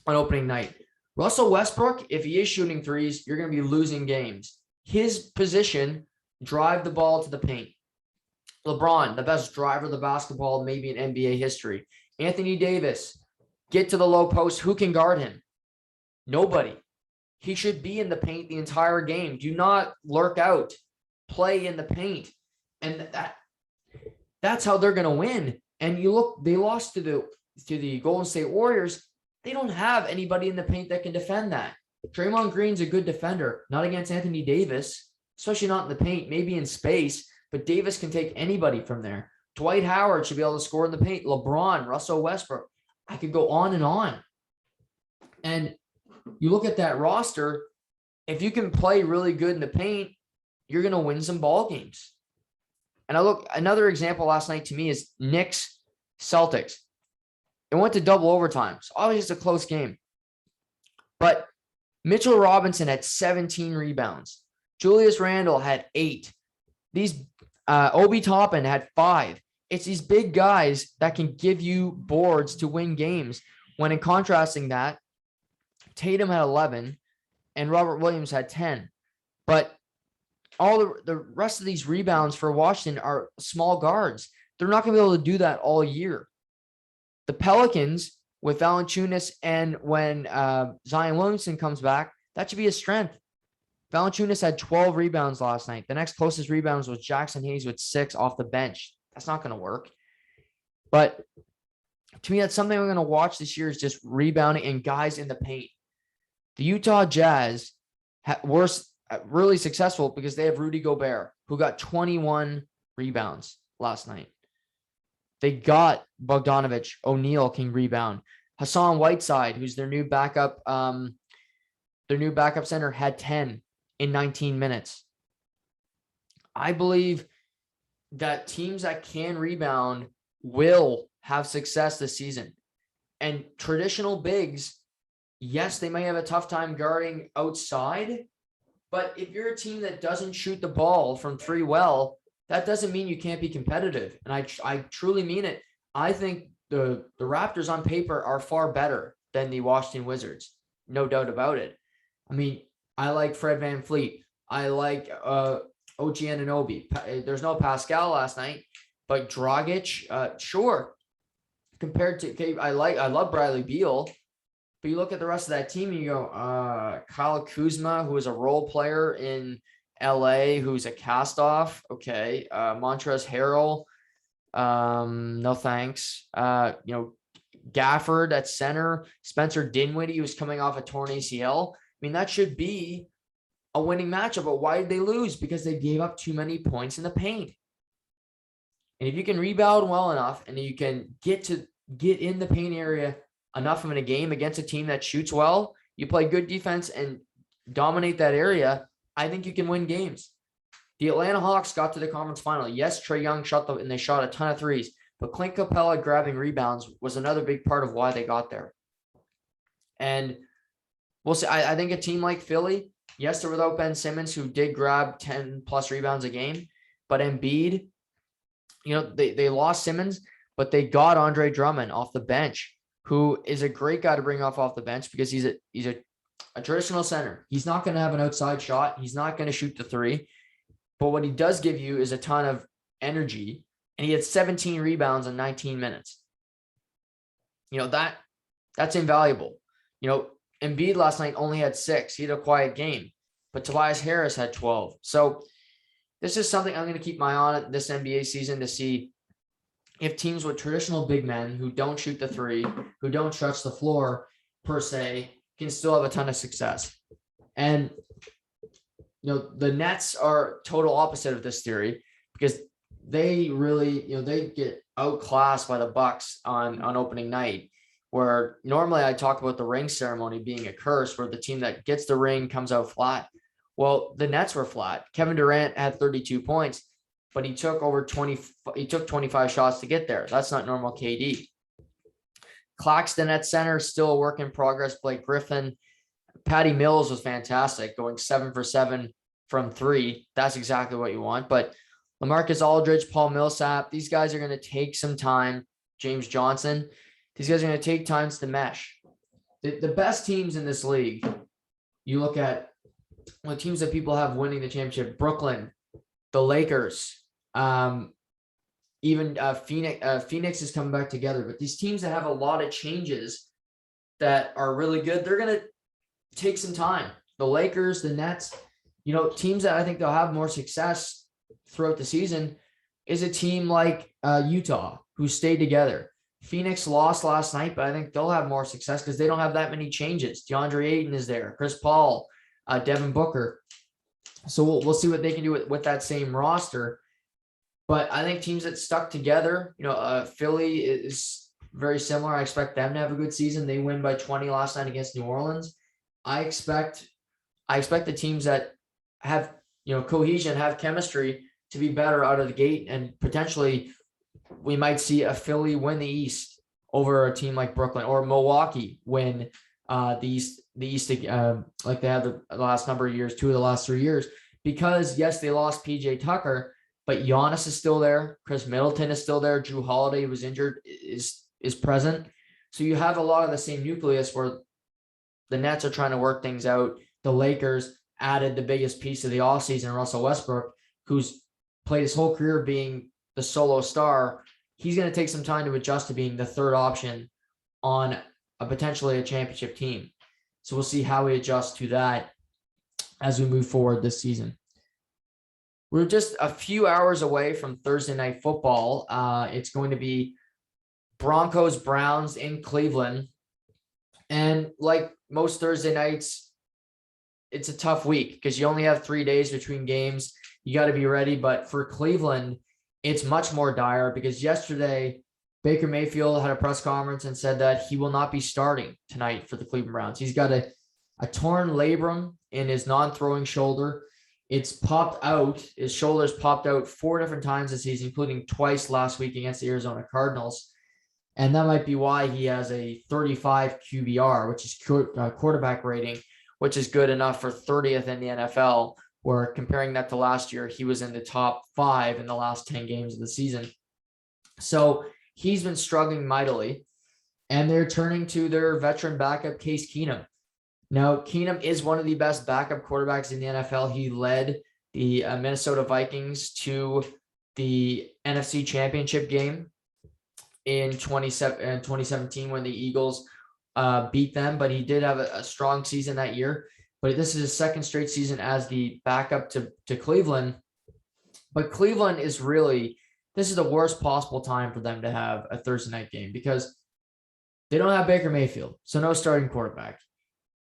on opening night. Russell Westbrook, if he is shooting threes, you're going to be losing games. His position, drive the ball to the paint. LeBron, the best driver of the basketball maybe in NBA history. Anthony Davis, get to the low post. Who can guard him? Nobody. He should be in the paint the entire game. Do not lurk out. Play in the paint. And That's how they're going to win. And you look, they lost to the Golden State Warriors. They don't have anybody in the paint that can defend that. Draymond Green's a good defender, not against Anthony Davis, especially not in the paint, maybe in space, but Davis can take anybody from there. Dwight Howard should be able to score in the paint. LeBron, Russell Westbrook. I could go on and on. And you look at that roster, if you can play really good in the paint, you're going to win some ball games. And another example last night to me is Knicks Celtics. It went to double overtime. So obviously it's a close game. But Mitchell Robinson had 17 rebounds. Julius Randle had 8. These Obi Toppin had 5. It's these big guys that can give you boards to win games. When in contrasting that, Tatum had 11 and Robert Williams had 10. But all the rest of these rebounds for Washington are small guards. They're not going to be able to do that all year. The Pelicans with Valanciunas and when Zion Williamson comes back, that should be a strength. Valanciunas had 12 rebounds last night. The next closest rebounds was Jackson Hayes with 6 off the bench. That's not going to work. But to me, that's something we're going to watch this year is just rebounding and guys in the paint. The Utah Jazz were really successful because they have Rudy Gobert, who got 21 rebounds last night. They got Bogdanovich. O'Neal can rebound. Hassan Whiteside, who's their new backup center, had 10 in 19 minutes. I believe that teams that can rebound will have success this season. And traditional bigs, yes, they may have a tough time guarding outside, but if you're a team that doesn't shoot the ball from 3 well, that doesn't mean you can't be competitive. And I truly mean it. I think the Raptors on paper are far better than the Washington Wizards. No doubt about it. I mean, I like Fred VanVleet. I like OG Anunoby. There's no Pascal last night, but Dragic, sure. Compared to, I love Bradley Beal, but you look at the rest of that team and you go, Kyle Kuzma, who is a role player in LA, who's a cast-off. Okay. Montrezl Harrell. No thanks. Gafford at center. Spencer Dinwiddie, who's coming off a torn ACL. I mean, that should be a winning matchup, but why did they lose? Because they gave up too many points in the paint. And if you can rebound well enough and you can get in the paint area enough in a game against a team that shoots well, you play good defense and dominate that area, I think you can win games. The Atlanta Hawks got to the conference final. Yes, Trae Young and they shot a ton of threes, but Clint Capella grabbing rebounds was another big part of why they got there. And we'll see. I think a team like Philly, yes, they're without Ben Simmons, who did grab 10 plus rebounds a game, but Embiid, they lost Simmons, but they got Andre Drummond off the bench, who is a great guy to bring off the bench because he's a traditional center. He's not going to have an outside shot. He's not going to shoot the 3. But what he does give you is a ton of energy. And he had 17 rebounds in 19 minutes. That's invaluable. Embiid last night only had 6. He had a quiet game. But Tobias Harris had 12. So this is something I'm going to keep my eye on this NBA season to see if teams with traditional big men who don't shoot the 3, who don't stretch the floor per se, can still have a ton of success. And, the Nets are total opposite of this theory because they really, they get outclassed by the Bucks on opening night, where normally I talk about the ring ceremony being a curse where the team that gets the ring comes out flat. Well, the Nets were flat. Kevin Durant had 32 points, but he took 25 shots to get there. That's not normal KD. Claxton at center, still a work in progress. Blake Griffin. Patty Mills was fantastic, going 7 for 7 from 3. That's exactly what you want. But LaMarcus Aldridge, Paul Millsap, these guys are going to take some time. James Johnson, these guys are going to take time to mesh. The best teams in this league, you look at teams that people have winning the championship: Brooklyn, the Lakers, even Phoenix is coming back together. But these teams that have a lot of changes that are really good, they're going to take some time. The Lakers, the Nets, teams that I think they'll have more success throughout the season. is a team like Utah, who stayed together. Phoenix lost last night, but I think they'll have more success because they don't have that many changes. DeAndre Ayton is there, Chris Paul, Devin Booker. So we'll see what they can do with that same roster. But I think teams that stuck together, Philly is very similar. I expect them to have a good season. They win by 20 last night against New Orleans. I expect the teams that have, cohesion, have chemistry to be better out of the gate, and potentially we might see a Philly win the East over a team like Brooklyn, or Milwaukee win the East, like they have the last number of years, 2 of the last 3 years, because yes, they lost PJ Tucker, but Giannis is still there. Chris Middleton is still there. Drew Holiday, who was injured, is present. So you have a lot of the same nucleus where the Nets are trying to work things out. The Lakers added the biggest piece of the offseason, Russell Westbrook, who's played his whole career being the solo star. He's going to take some time to adjust to being the third option on potentially a championship team. So we'll see how he adjusts to that as we move forward this season. We're just a few hours away from Thursday night football. It's going to be Broncos Browns in Cleveland. And like most Thursday nights, it's a tough week because you only have 3 days between games. You got to be ready. But for Cleveland, it's much more dire because yesterday Baker Mayfield had a press conference and said that he will not be starting tonight for the Cleveland Browns. He's got a torn labrum in his non-throwing shoulder. It's popped out. His shoulder's popped out 4 different times this season, including twice last week against the Arizona Cardinals. And that might be why he has a 35 QBR, which is quarterback rating, which is good enough for 30th in the NFL, where comparing that to last year, he was in the top 5 in the last 10 games of the season. So he's been struggling mightily, and they're turning to their veteran backup, Case Keenum. Now, Keenum is one of the best backup quarterbacks in the NFL. He led the Minnesota Vikings to the NFC Championship game in 2017 when the Eagles beat them, but he did have a strong season that year. But this is his second straight season as the backup to Cleveland. But Cleveland is this is the worst possible time for them to have a Thursday night game because they don't have Baker Mayfield, so no starting quarterback.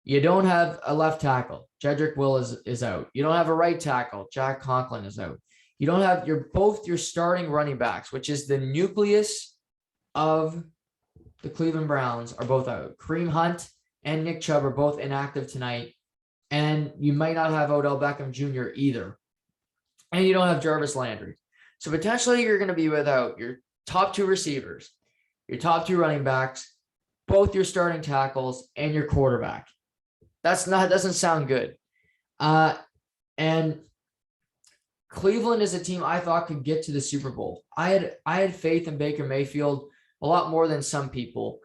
You don't have a left tackle. Jedrick Will is out. You don't have a right tackle. Jack Conklin is out. You don't have both your starting running backs, which is the nucleus of the Cleveland Browns, are both out. Kareem Hunt and Nick Chubb are both inactive tonight. And you might not have Odell Beckham Jr. either. And you don't have Jarvis Landry. So potentially you're going to be without your top 2 receivers, your top 2 running backs, both your starting tackles, and your quarterback. Doesn't sound good. And Cleveland is a team I thought could get to the Super Bowl. I had faith in Baker Mayfield a lot more than some people.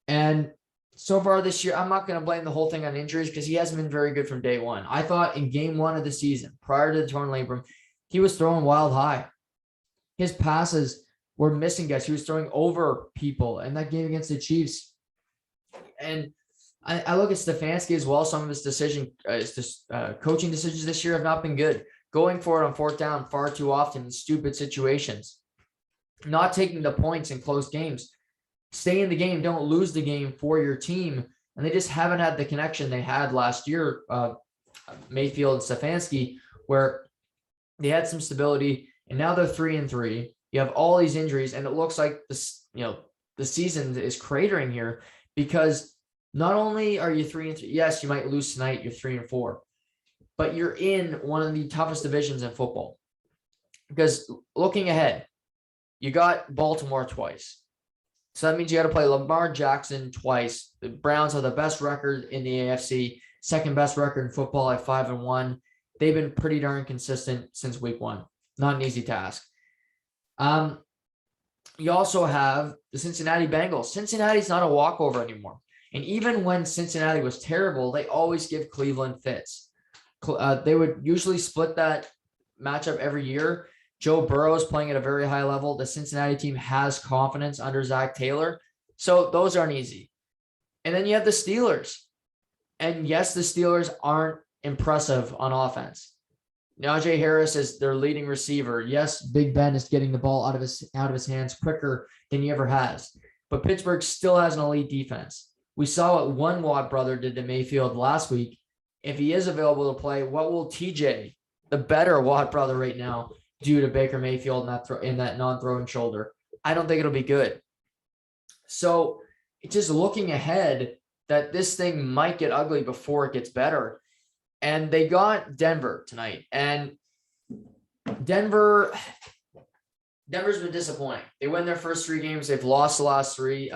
And so far this year, I'm not going to blame the whole thing on injuries because he hasn't been very good from day one. I thought in game 1 of the season, prior to the torn labrum, he was throwing wild high. His passes were missing guys. He was throwing over people in that game against the Chiefs. And I look at Stefanski as well. Some of his coaching decisions this year have not been good. Going for it on 4th down far too often in stupid situations. Not taking the points in close games. Stay in the game. Don't lose the game for your team. And they just haven't had the connection they had last year, Mayfield and Stefanski, where they had some stability. And now they're 3-3. You have all these injuries, and it looks like the season is cratering here because not only are you 3-3, yes, you might lose tonight, you're 3-4, but you're in one of the toughest divisions in football. Because looking ahead, you got Baltimore twice. So that means you got to play Lamar Jackson twice. The Browns have the best record in the AFC, second best record in football at 5-1. They've been pretty darn consistent since week 1. Not an easy task. You also have the Cincinnati Bengals. Cincinnati's not a walkover anymore. And even when Cincinnati was terrible, they always give Cleveland fits. They would usually split that matchup every year. Joe Burrow is playing at a very high level. The Cincinnati team has confidence under Zach Taylor. So those aren't easy. And then you have the Steelers. And yes, the Steelers aren't impressive on offense. Najee Harris is their leading receiver. Yes, Big Ben is getting the ball out of his hands quicker than he ever has. But Pittsburgh still has an elite defense. We saw what one Watt brother did to Mayfield last week. If he is available to play, what will TJ, the better Watt brother right now, do to Baker Mayfield in that non-throwing shoulder? I don't think it'll be good. So just looking ahead, that this thing might get ugly before it gets better. And they got Denver tonight. And Denver's been disappointing. They win their first 3 games. They've lost the last 3.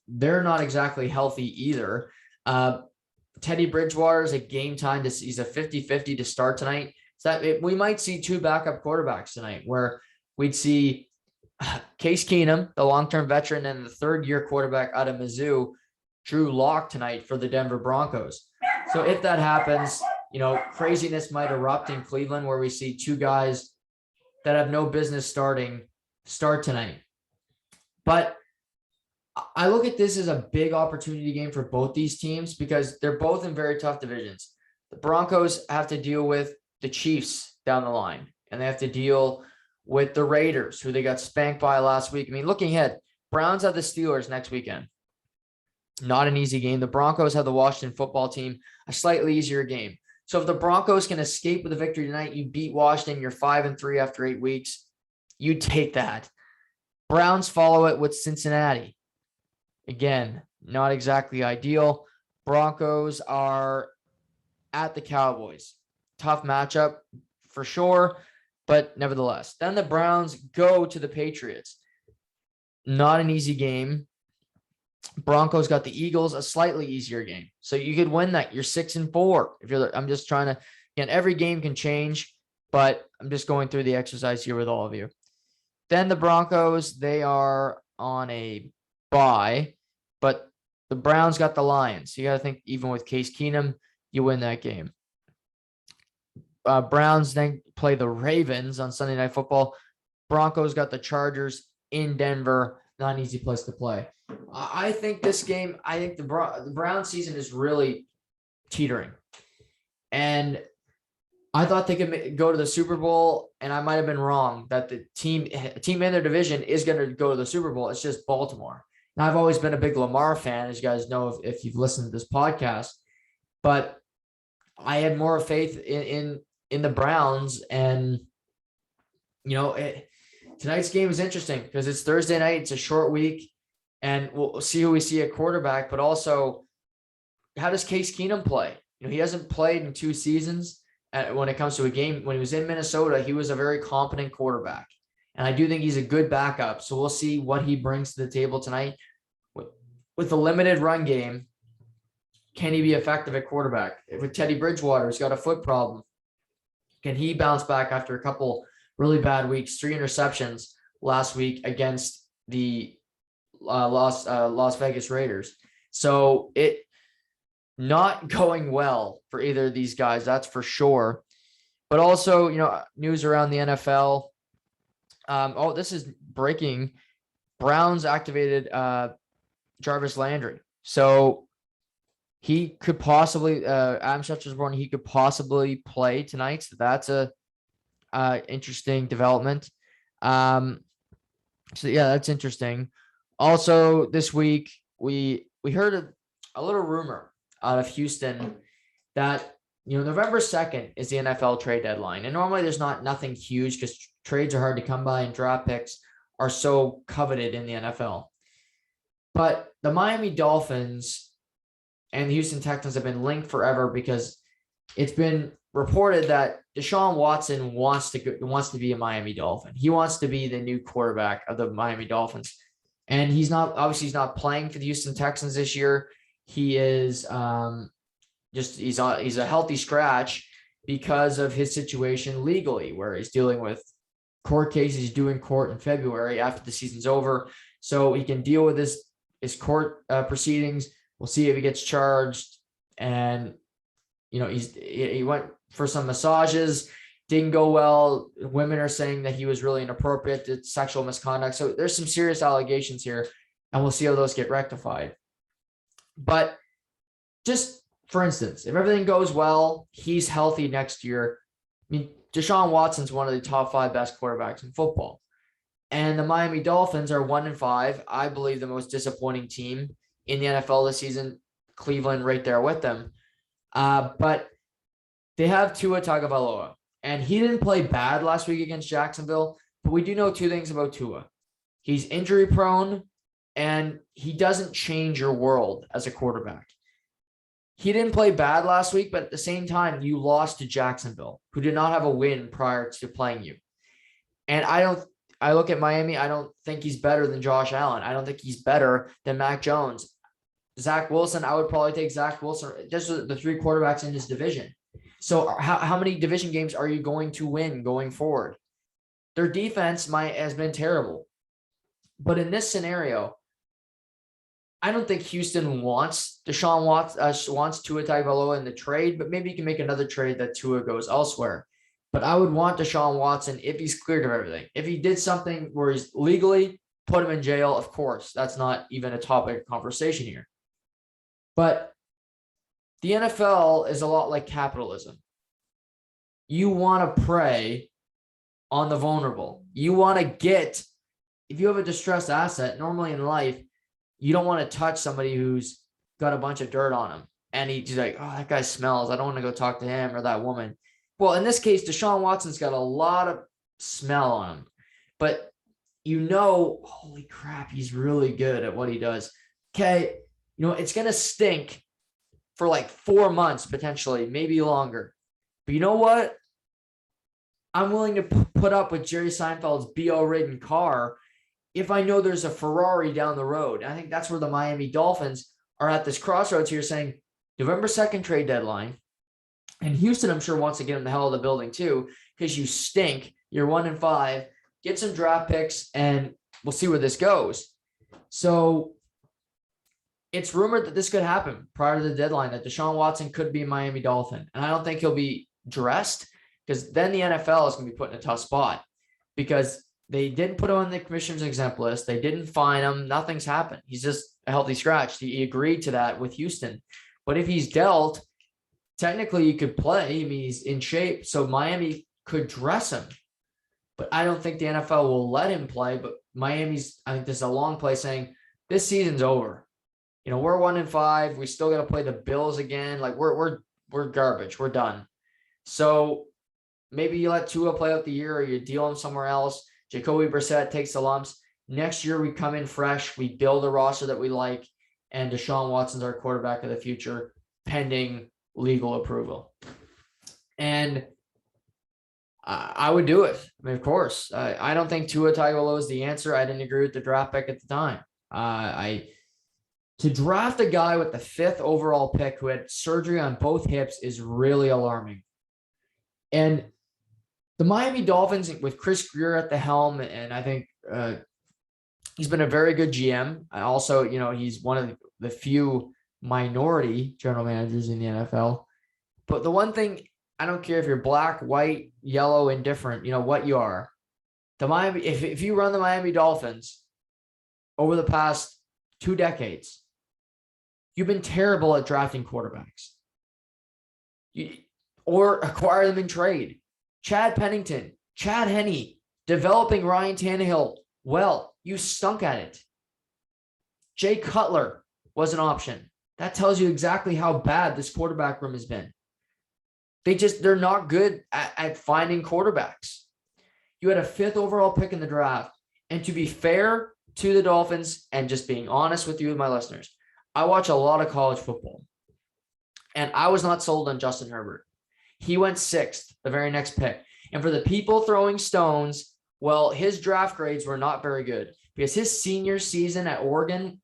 They're not exactly healthy either. Teddy Bridgewater is a game time. He's a 50-50 to start tonight. So we might see 2 backup quarterbacks tonight, where we'd see Case Keenum, the long-term veteran, and the third-year quarterback out of Mizzou, Drew Lock, tonight for the Denver Broncos. So if that happens, craziness might erupt in Cleveland, where we see 2 guys that have no business start tonight. But I look at this as a big opportunity game for both these teams, because they're both in very tough divisions. The Broncos have to deal with the Chiefs down the line, and they have to deal with the Raiders, who they got spanked by last week. I mean, looking ahead, Browns have the Steelers next weekend. Not an easy game. The Broncos have the Washington football team, a slightly easier game. So if the Broncos can escape with a victory tonight, you beat Washington, you're 5-3 after 8 weeks. You take that. Browns follow it with Cincinnati. Again, not exactly ideal. Broncos are at the Cowboys. Tough matchup for sure, but nevertheless. Then the Browns go to the Patriots. Not an easy game. Broncos got the Eagles, a slightly easier game. So you could win that. You're 6-4. I'm just trying to, again, every game can change, but I'm just going through the exercise here with all of you. Then the Broncos, they are on a bye, but the Browns got the Lions. You got to think, even with Case Keenum, you win that game. Browns then play the Ravens on Sunday Night Football. Broncos got the Chargers in Denver. Not an easy place to play. I think this game, the Browns season is really teetering. And I thought they could go to the Super Bowl, and I might have been wrong that the team in their division is going to go to the Super Bowl. It's just Baltimore. Now, I've always been a big Lamar fan, as you guys know if you've listened to this podcast. But I had more faith in the Browns, and tonight's game is interesting because it's Thursday night. It's a short week, and we'll see who we see at quarterback, but also how does Case Keenum play? He hasn't played in 2 seasons. When it comes to a game, when he was in Minnesota, he was a very competent quarterback, and I do think he's a good backup. So we'll see what he brings to the table tonight with the limited run game. Can he be effective at quarterback? With Teddy Bridgewater, he's got a foot problem. Can he bounce back after a couple really bad weeks? 3 interceptions last week against the Las Vegas Raiders. So it not going well for either of these guys, that's for sure. But also, news around the NFL. This is breaking. Browns activated Jarvis Landry. So he could possibly, Adam Schefter's born, he could possibly play tonight. So that's a interesting development. So yeah, that's interesting. Also this week, we heard a little rumor out of Houston that, November 2nd is the NFL trade deadline. And normally there's nothing huge because trades are hard to come by and draft picks are so coveted in the NFL. But the Miami Dolphins and the Houston Texans have been linked forever because it's been reported that Deshaun Watson wants to be a Miami Dolphin. He wants to be the new quarterback of the Miami Dolphins. And he's not playing for the Houston Texans this year. He is he's a healthy scratch because of his situation legally, where he's dealing with court cases. He's doing court in February after the season's over, so he can deal with his court proceedings. We'll see if he gets charged. And he went for some massages, didn't go well. Women are saying that he was really inappropriate, did sexual misconduct. So there's some serious allegations here, and we'll see how those get rectified. But just for instance, if everything goes well, he's healthy next year, mean, Deshaun Watson's one of the top 5 best quarterbacks in football. And the Miami Dolphins are 1-5. I believe the most disappointing team in the NFL this season. Cleveland right there with them. But they have Tua Tagovailoa. And he didn't play bad last week against Jacksonville. But we do know 2 things about Tua. He's injury prone, and he doesn't change your world as a quarterback. He didn't play bad last week, but at the same time, you lost to Jacksonville, who did not have a win prior to playing you. And I look at Miami, I don't think he's better than Josh Allen. I don't think he's better than Mac Jones. Zach Wilson, I would probably take Zach Wilson. Just the 3 quarterbacks in this division. So how many division games are you going to win going forward? Their defense has been terrible. But in this scenario, I don't think Houston wants Tua Tagovailoa in the trade, but maybe you can make another trade that Tua goes elsewhere. But I would want Deshaun Watson if he's cleared of everything. If he did something where he's legally, put him in jail, of course. That's not even a topic of conversation here. But the NFL is a lot like capitalism. You want to prey on the vulnerable. You want to get, if you have a distressed asset, normally in life, you don't want to touch somebody who's got a bunch of dirt on him. And he's like, oh, that guy smells. I don't want to go talk to him or that woman. Well, in this case, Deshaun Watson's got a lot of smell on him. But holy crap, he's really good at what he does. Okay, it's going to stink for like 4 months, potentially, maybe longer. But you know what? I'm willing to put up with Jerry Seinfeld's BO-ridden car if I know there's a Ferrari down the road. And I think that's where the Miami Dolphins are at this crossroads here, saying November 2nd trade deadline. And Houston, I'm sure, wants to get him the hell out of the building too, because you stink. You're 1-5. Get some draft picks, and we'll see where this goes. So it's rumored that this could happen prior to the deadline, that Deshaun Watson could be a Miami Dolphin. And I don't think he'll be dressed, because then the NFL is going to be put in a tough spot, because they didn't put him on the commissioner's exempt list. They didn't fine him. Nothing's happened. He's just a healthy scratch. He agreed to that with Houston. But if he's dealt, technically he could play. I mean, he's in shape. So Miami could dress him. But I don't think the NFL will let him play. But Miami's, I think this is a long play, saying this season's over. We're 1-5. We still got to play the Bills again. Like we're garbage. We're done. So maybe you let Tua play out the year, or you deal him somewhere else. Jacoby Brissett takes the lumps. Next year, we come in fresh. We build a roster that we like, and Deshaun Watson's our quarterback of the future, pending legal approval. And I would do it. I mean, of course. I don't think Tua Tagovailoa is the answer. I didn't agree with the draft pick at the time. To draft a guy with the 5th overall pick who had surgery on both hips is really alarming. And the Miami Dolphins, with Chris Greer at the helm, and I think he's been a very good GM. Also, he's one of the few minority general managers in the NFL. But the one thing, I don't care if you're black, white, yellow, indifferent, what you are. If you run the Miami Dolphins over the past 2 decades, you've been terrible at drafting quarterbacks. Or acquire them in trade. Chad Pennington, Chad Henne, developing Ryan Tannehill. Well, you stunk at it. Jay Cutler was an option. That tells you exactly how bad this quarterback room has been. They're not good at finding quarterbacks. You had a 5th overall pick in the draft. And to be fair to the Dolphins, and just being honest with you and my listeners, I watch a lot of college football. And I was not sold on Justin Herbert. He went 6th, the very next pick. And for the people throwing stones, well, his draft grades were not very good, because his senior season at Oregon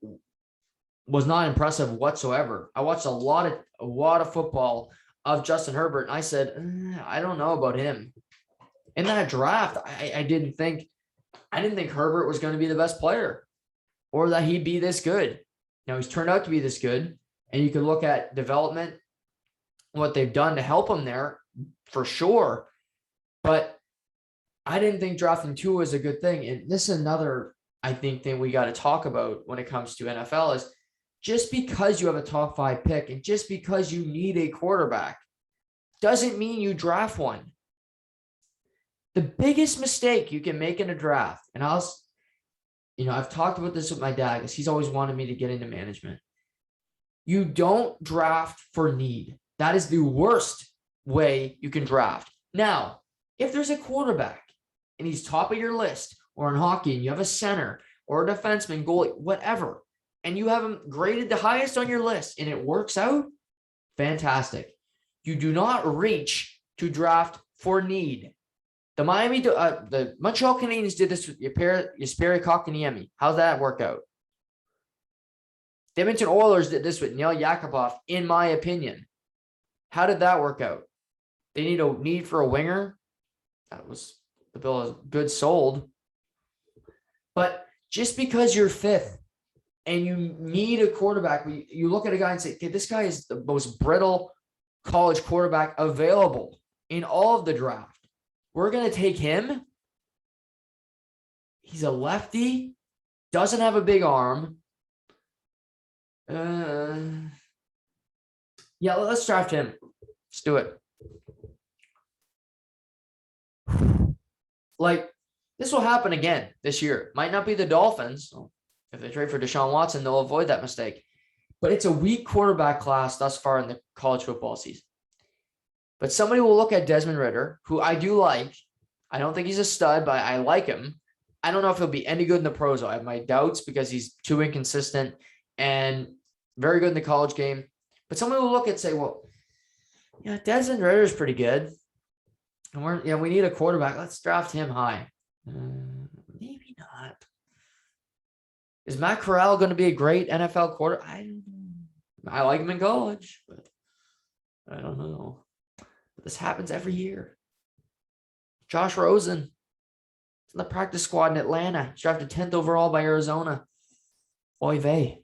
was not impressive whatsoever. I watched a lot of football of Justin Herbert, and I said, I don't know about him. In that draft, I didn't think Herbert was going to be the best player, or that he'd be this good. Now, he's turned out to be this good, and you can look at development, what they've done to help him there, for sure. But I didn't think drafting Tua is a good thing. And this is another, I think, thing we got to talk about when it comes to NFL is, just because you have a top 5 pick and just because you need a quarterback doesn't mean you draft one. The biggest mistake you can make in a draft, and I've talked about this with my dad because he's always wanted me to get into management. You don't draft for need. That is the worst way you can draft. Now, if there's a quarterback and he's top of your list, or in hockey, and you have a center or a defenseman, goalie, whatever, and you have him graded the highest on your list and it works out, fantastic. You do not reach to draft for need. The Montreal Canadiens did this with Jesperi Kotkaniemi. How'd that work out? The Edmonton Oilers did this with Neil Yakupov, in my opinion. How did that work out? They need a need for a winger. That was the bill is good sold. But just because you're fifth and you need a quarterback, you look at a guy and say, okay, this guy is the most brittle college quarterback available in all of the draft. We're going to take him. He's a lefty, doesn't have a big arm. Yeah, let's draft him. Let's do it. Like, this will happen again this year. Might not be the Dolphins. If they trade for Deshaun Watson, they'll avoid that mistake. But it's a weak quarterback class thus far in the college football season. But somebody will look at Desmond Ridder, who I do like. I don't think he's a stud, but I like him. I don't know if he'll be any good in the pros. I have my doubts because he's too inconsistent and very good in the college game. But somebody will look and say, well, yeah, Desmond Ridder is pretty good. And we need a quarterback. Let's draft him high. Maybe not. Is Matt Corral going to be a great NFL quarterback? I don't know. I like him in college, but I don't know. But this happens every year. Josh Rosen is in the practice squad in Atlanta. He's drafted 10th overall by Arizona. Oy vey.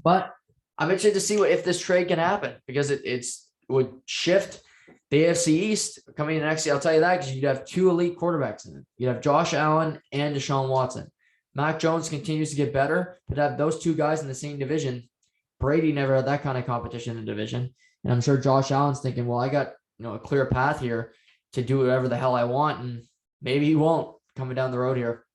But I'm interested to see if this trade can happen, because it would shift the AFC East coming in next year. I'll tell you that, because you'd have two elite quarterbacks in it. You'd have Josh Allen and Deshaun Watson. Mac Jones continues to get better, but have those two guys in the same division. Brady never had that kind of competition in the division. And I'm sure Josh Allen's thinking, well, I got a clear path here to do whatever the hell I want. And maybe he won't coming down the road here.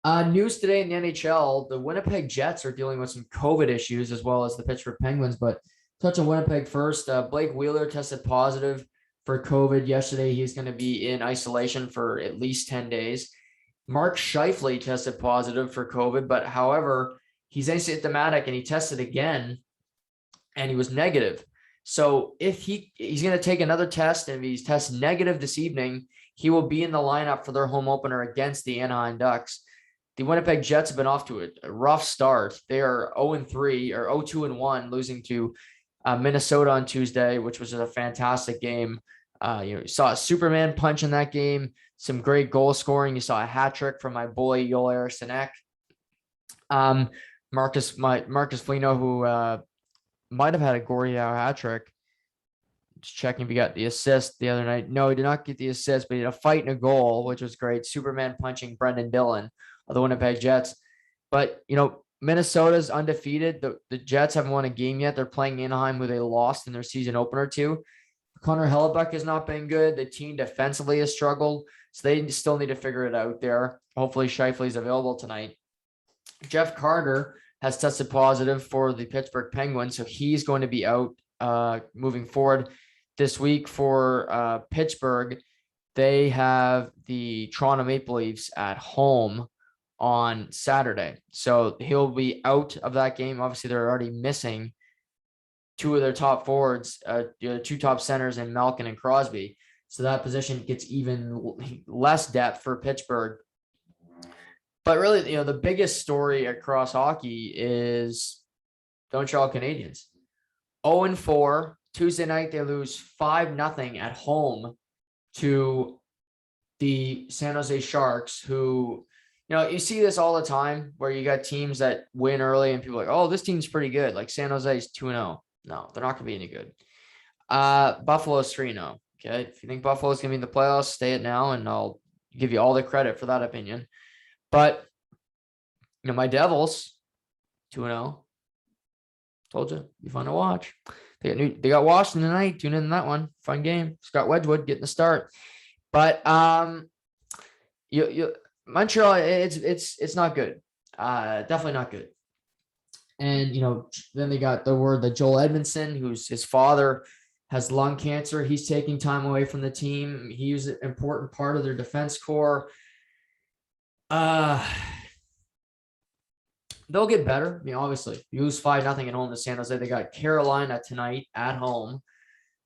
News today in the NHL, the Winnipeg Jets are dealing with some COVID issues, as well as the Pittsburgh Penguins. But touch on Winnipeg first. Blake Wheeler tested positive for COVID yesterday. He's going to be in isolation for at least 10 days. Mark Scheifele tested positive for COVID, but however, he's asymptomatic and he tested again and he was negative. So if he's going to take another test, and if he's tested negative this evening, he will be in the lineup for their home opener against the Anaheim Ducks. The Winnipeg Jets have been off to a rough start. They are 0-3 or 0-2-1, losing to Minnesota on Tuesday, which was a fantastic game. You saw a Superman punch in that game, some great goal scoring. You saw a hat trick from my boy Joel Eriksson Ek. Marcus Foligno, who might have had a Goriau hat trick. Just checking if he got the assist the other night. No, he did not get the assist, but he had a fight and a goal, which was great. Superman punching Brendan Dillon of the Winnipeg Jets. But, Minnesota's undefeated. The Jets haven't won a game yet. They're playing Anaheim, who they lost in their season opener to. Connor Hellebuck has not been good. The team defensively has struggled, so they still need to figure it out there. Hopefully Scheifele is available tonight. Jeff Carter has tested positive for the Pittsburgh Penguins, so he's going to be out moving forward this week for Pittsburgh. They have the Toronto Maple Leafs at home on Saturday, so he'll be out of that game. Obviously, they're already missing two of their top forwards, two top centers in Malkin and Crosby. So that position gets even less depth for Pittsburgh. But really, the biggest story across hockey is the Montreal Canadiens. 0-4. Tuesday night, they lose 5-0 at home to the San Jose Sharks, who, you see this all the time where you got teams that win early and people are like, oh, this team's pretty good. Like San Jose's 2-0. No, they're not going to be any good. Buffalo's 3-0. Okay. If you think Buffalo's going to be in the playoffs, stay it now, and I'll give you all the credit for that opinion. But, my Devils, 2-0. Told you, be fun to watch. They got Washington tonight. Tune in that one. Fun game. Scott Wedgwood getting the start. But you Montreal, it's not good. Definitely not good. And then they got the word that Joel Edmondson, who's his father, has lung cancer. He's taking time away from the team. He was an important part of their defense core. They'll get better. I mean, obviously, you lose 5-0 at home to San Jose. They got Carolina tonight at home.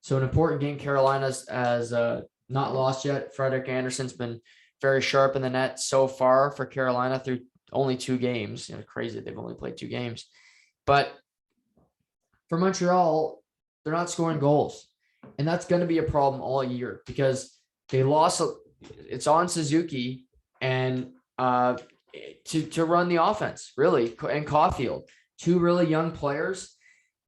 So an important game. Carolina's has not lost yet. Frederick Anderson's been very sharp in the net so far for Carolina through only 2 games. Crazy they've only played 2 games. But for Montreal, they're not scoring goals. And that's going to be a problem all year because they lost. It's on Suzuki and to run the offense, really, and Caulfield, 2 really young players.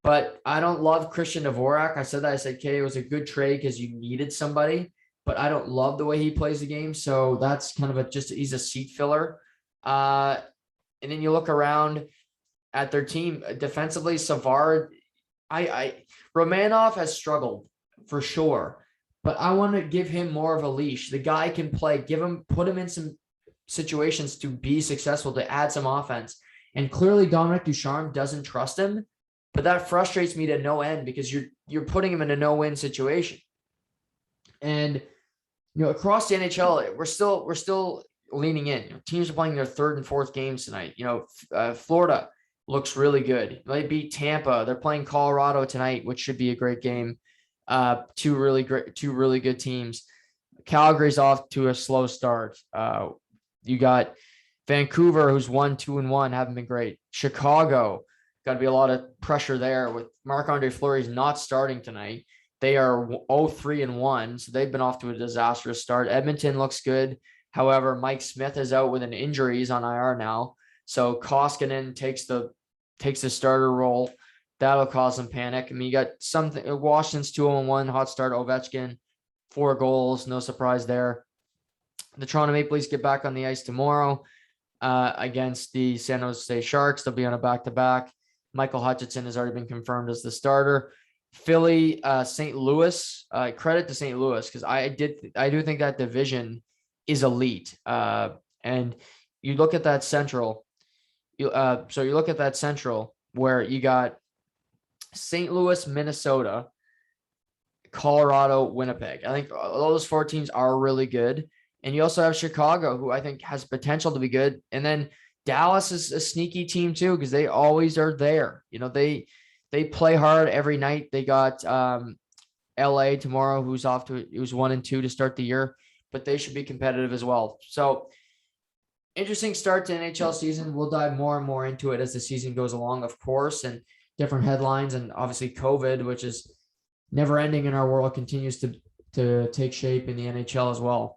But I don't love Christian Dvorak. I said, okay, it was a good trade because you needed somebody, but I don't love the way he plays the game. So that's kind of he's a seat filler. And then you look around at their team defensively. Savard, Romanov has struggled for sure, but I want to give him more of a leash. The guy can play. Put him in some situations to be successful, to add some offense. And clearly Dominic Ducharme doesn't trust him, but that frustrates me to no end because you're putting him in a no-win situation. And across the NHL, we're still leaning in. Teams are playing their 3rd and 4th games tonight. Florida looks really good. They beat Tampa. They're playing Colorado tonight, which should be a great game. 2 really good teams. Calgary's off to a slow start. You got Vancouver, who's 1-2-1, haven't been great. Chicago, got to be a lot of pressure there with Marc-Andre Fleury's not starting tonight. They are 0-3-1, so they've been off to a disastrous start. Edmonton looks good. However, Mike Smith is out with an injury. He's on IR now. So Koskinen takes the starter role. That'll cause some panic. I mean, you got something. Washington's 2-1, hot start. Ovechkin, 4 goals. No surprise there. The Toronto Maple Leafs get back on the ice tomorrow against the San Jose Sharks. They'll be on a back-to-back. Michael Hutchinson has already been confirmed as the starter. Philly, St. Louis. Credit to St. Louis because I do think that division is elite. And you look at that Central. You look at that Central where you got St. Louis, Minnesota, Colorado, Winnipeg. I think all those 4 teams are really good. And you also have Chicago, who I think has potential to be good. And then Dallas is a sneaky team too, because they always are there. They play hard every night. They got LA tomorrow, who's 1-2 to start the year, but they should be competitive as well. So interesting start to NHL season. We'll dive more and more into it as the season goes along, of course, and different headlines. And obviously COVID, which is never ending in our world, continues to take shape in the NHL as well.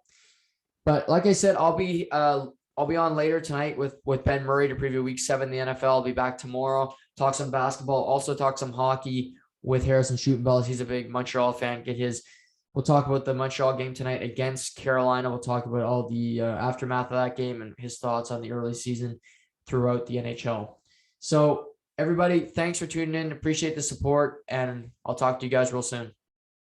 But like I said, I'll be on later tonight with Ben Murray to preview Week 7 in the NFL. I'll be back tomorrow, talk some basketball, also talk some hockey with Harrison Shootenbells. He's a big Montreal fan. We'll talk about the Montreal game tonight against Carolina. We'll talk about all the aftermath of that game and his thoughts on the early season throughout the NHL. So everybody, thanks for tuning in. Appreciate the support, and I'll talk to you guys real soon.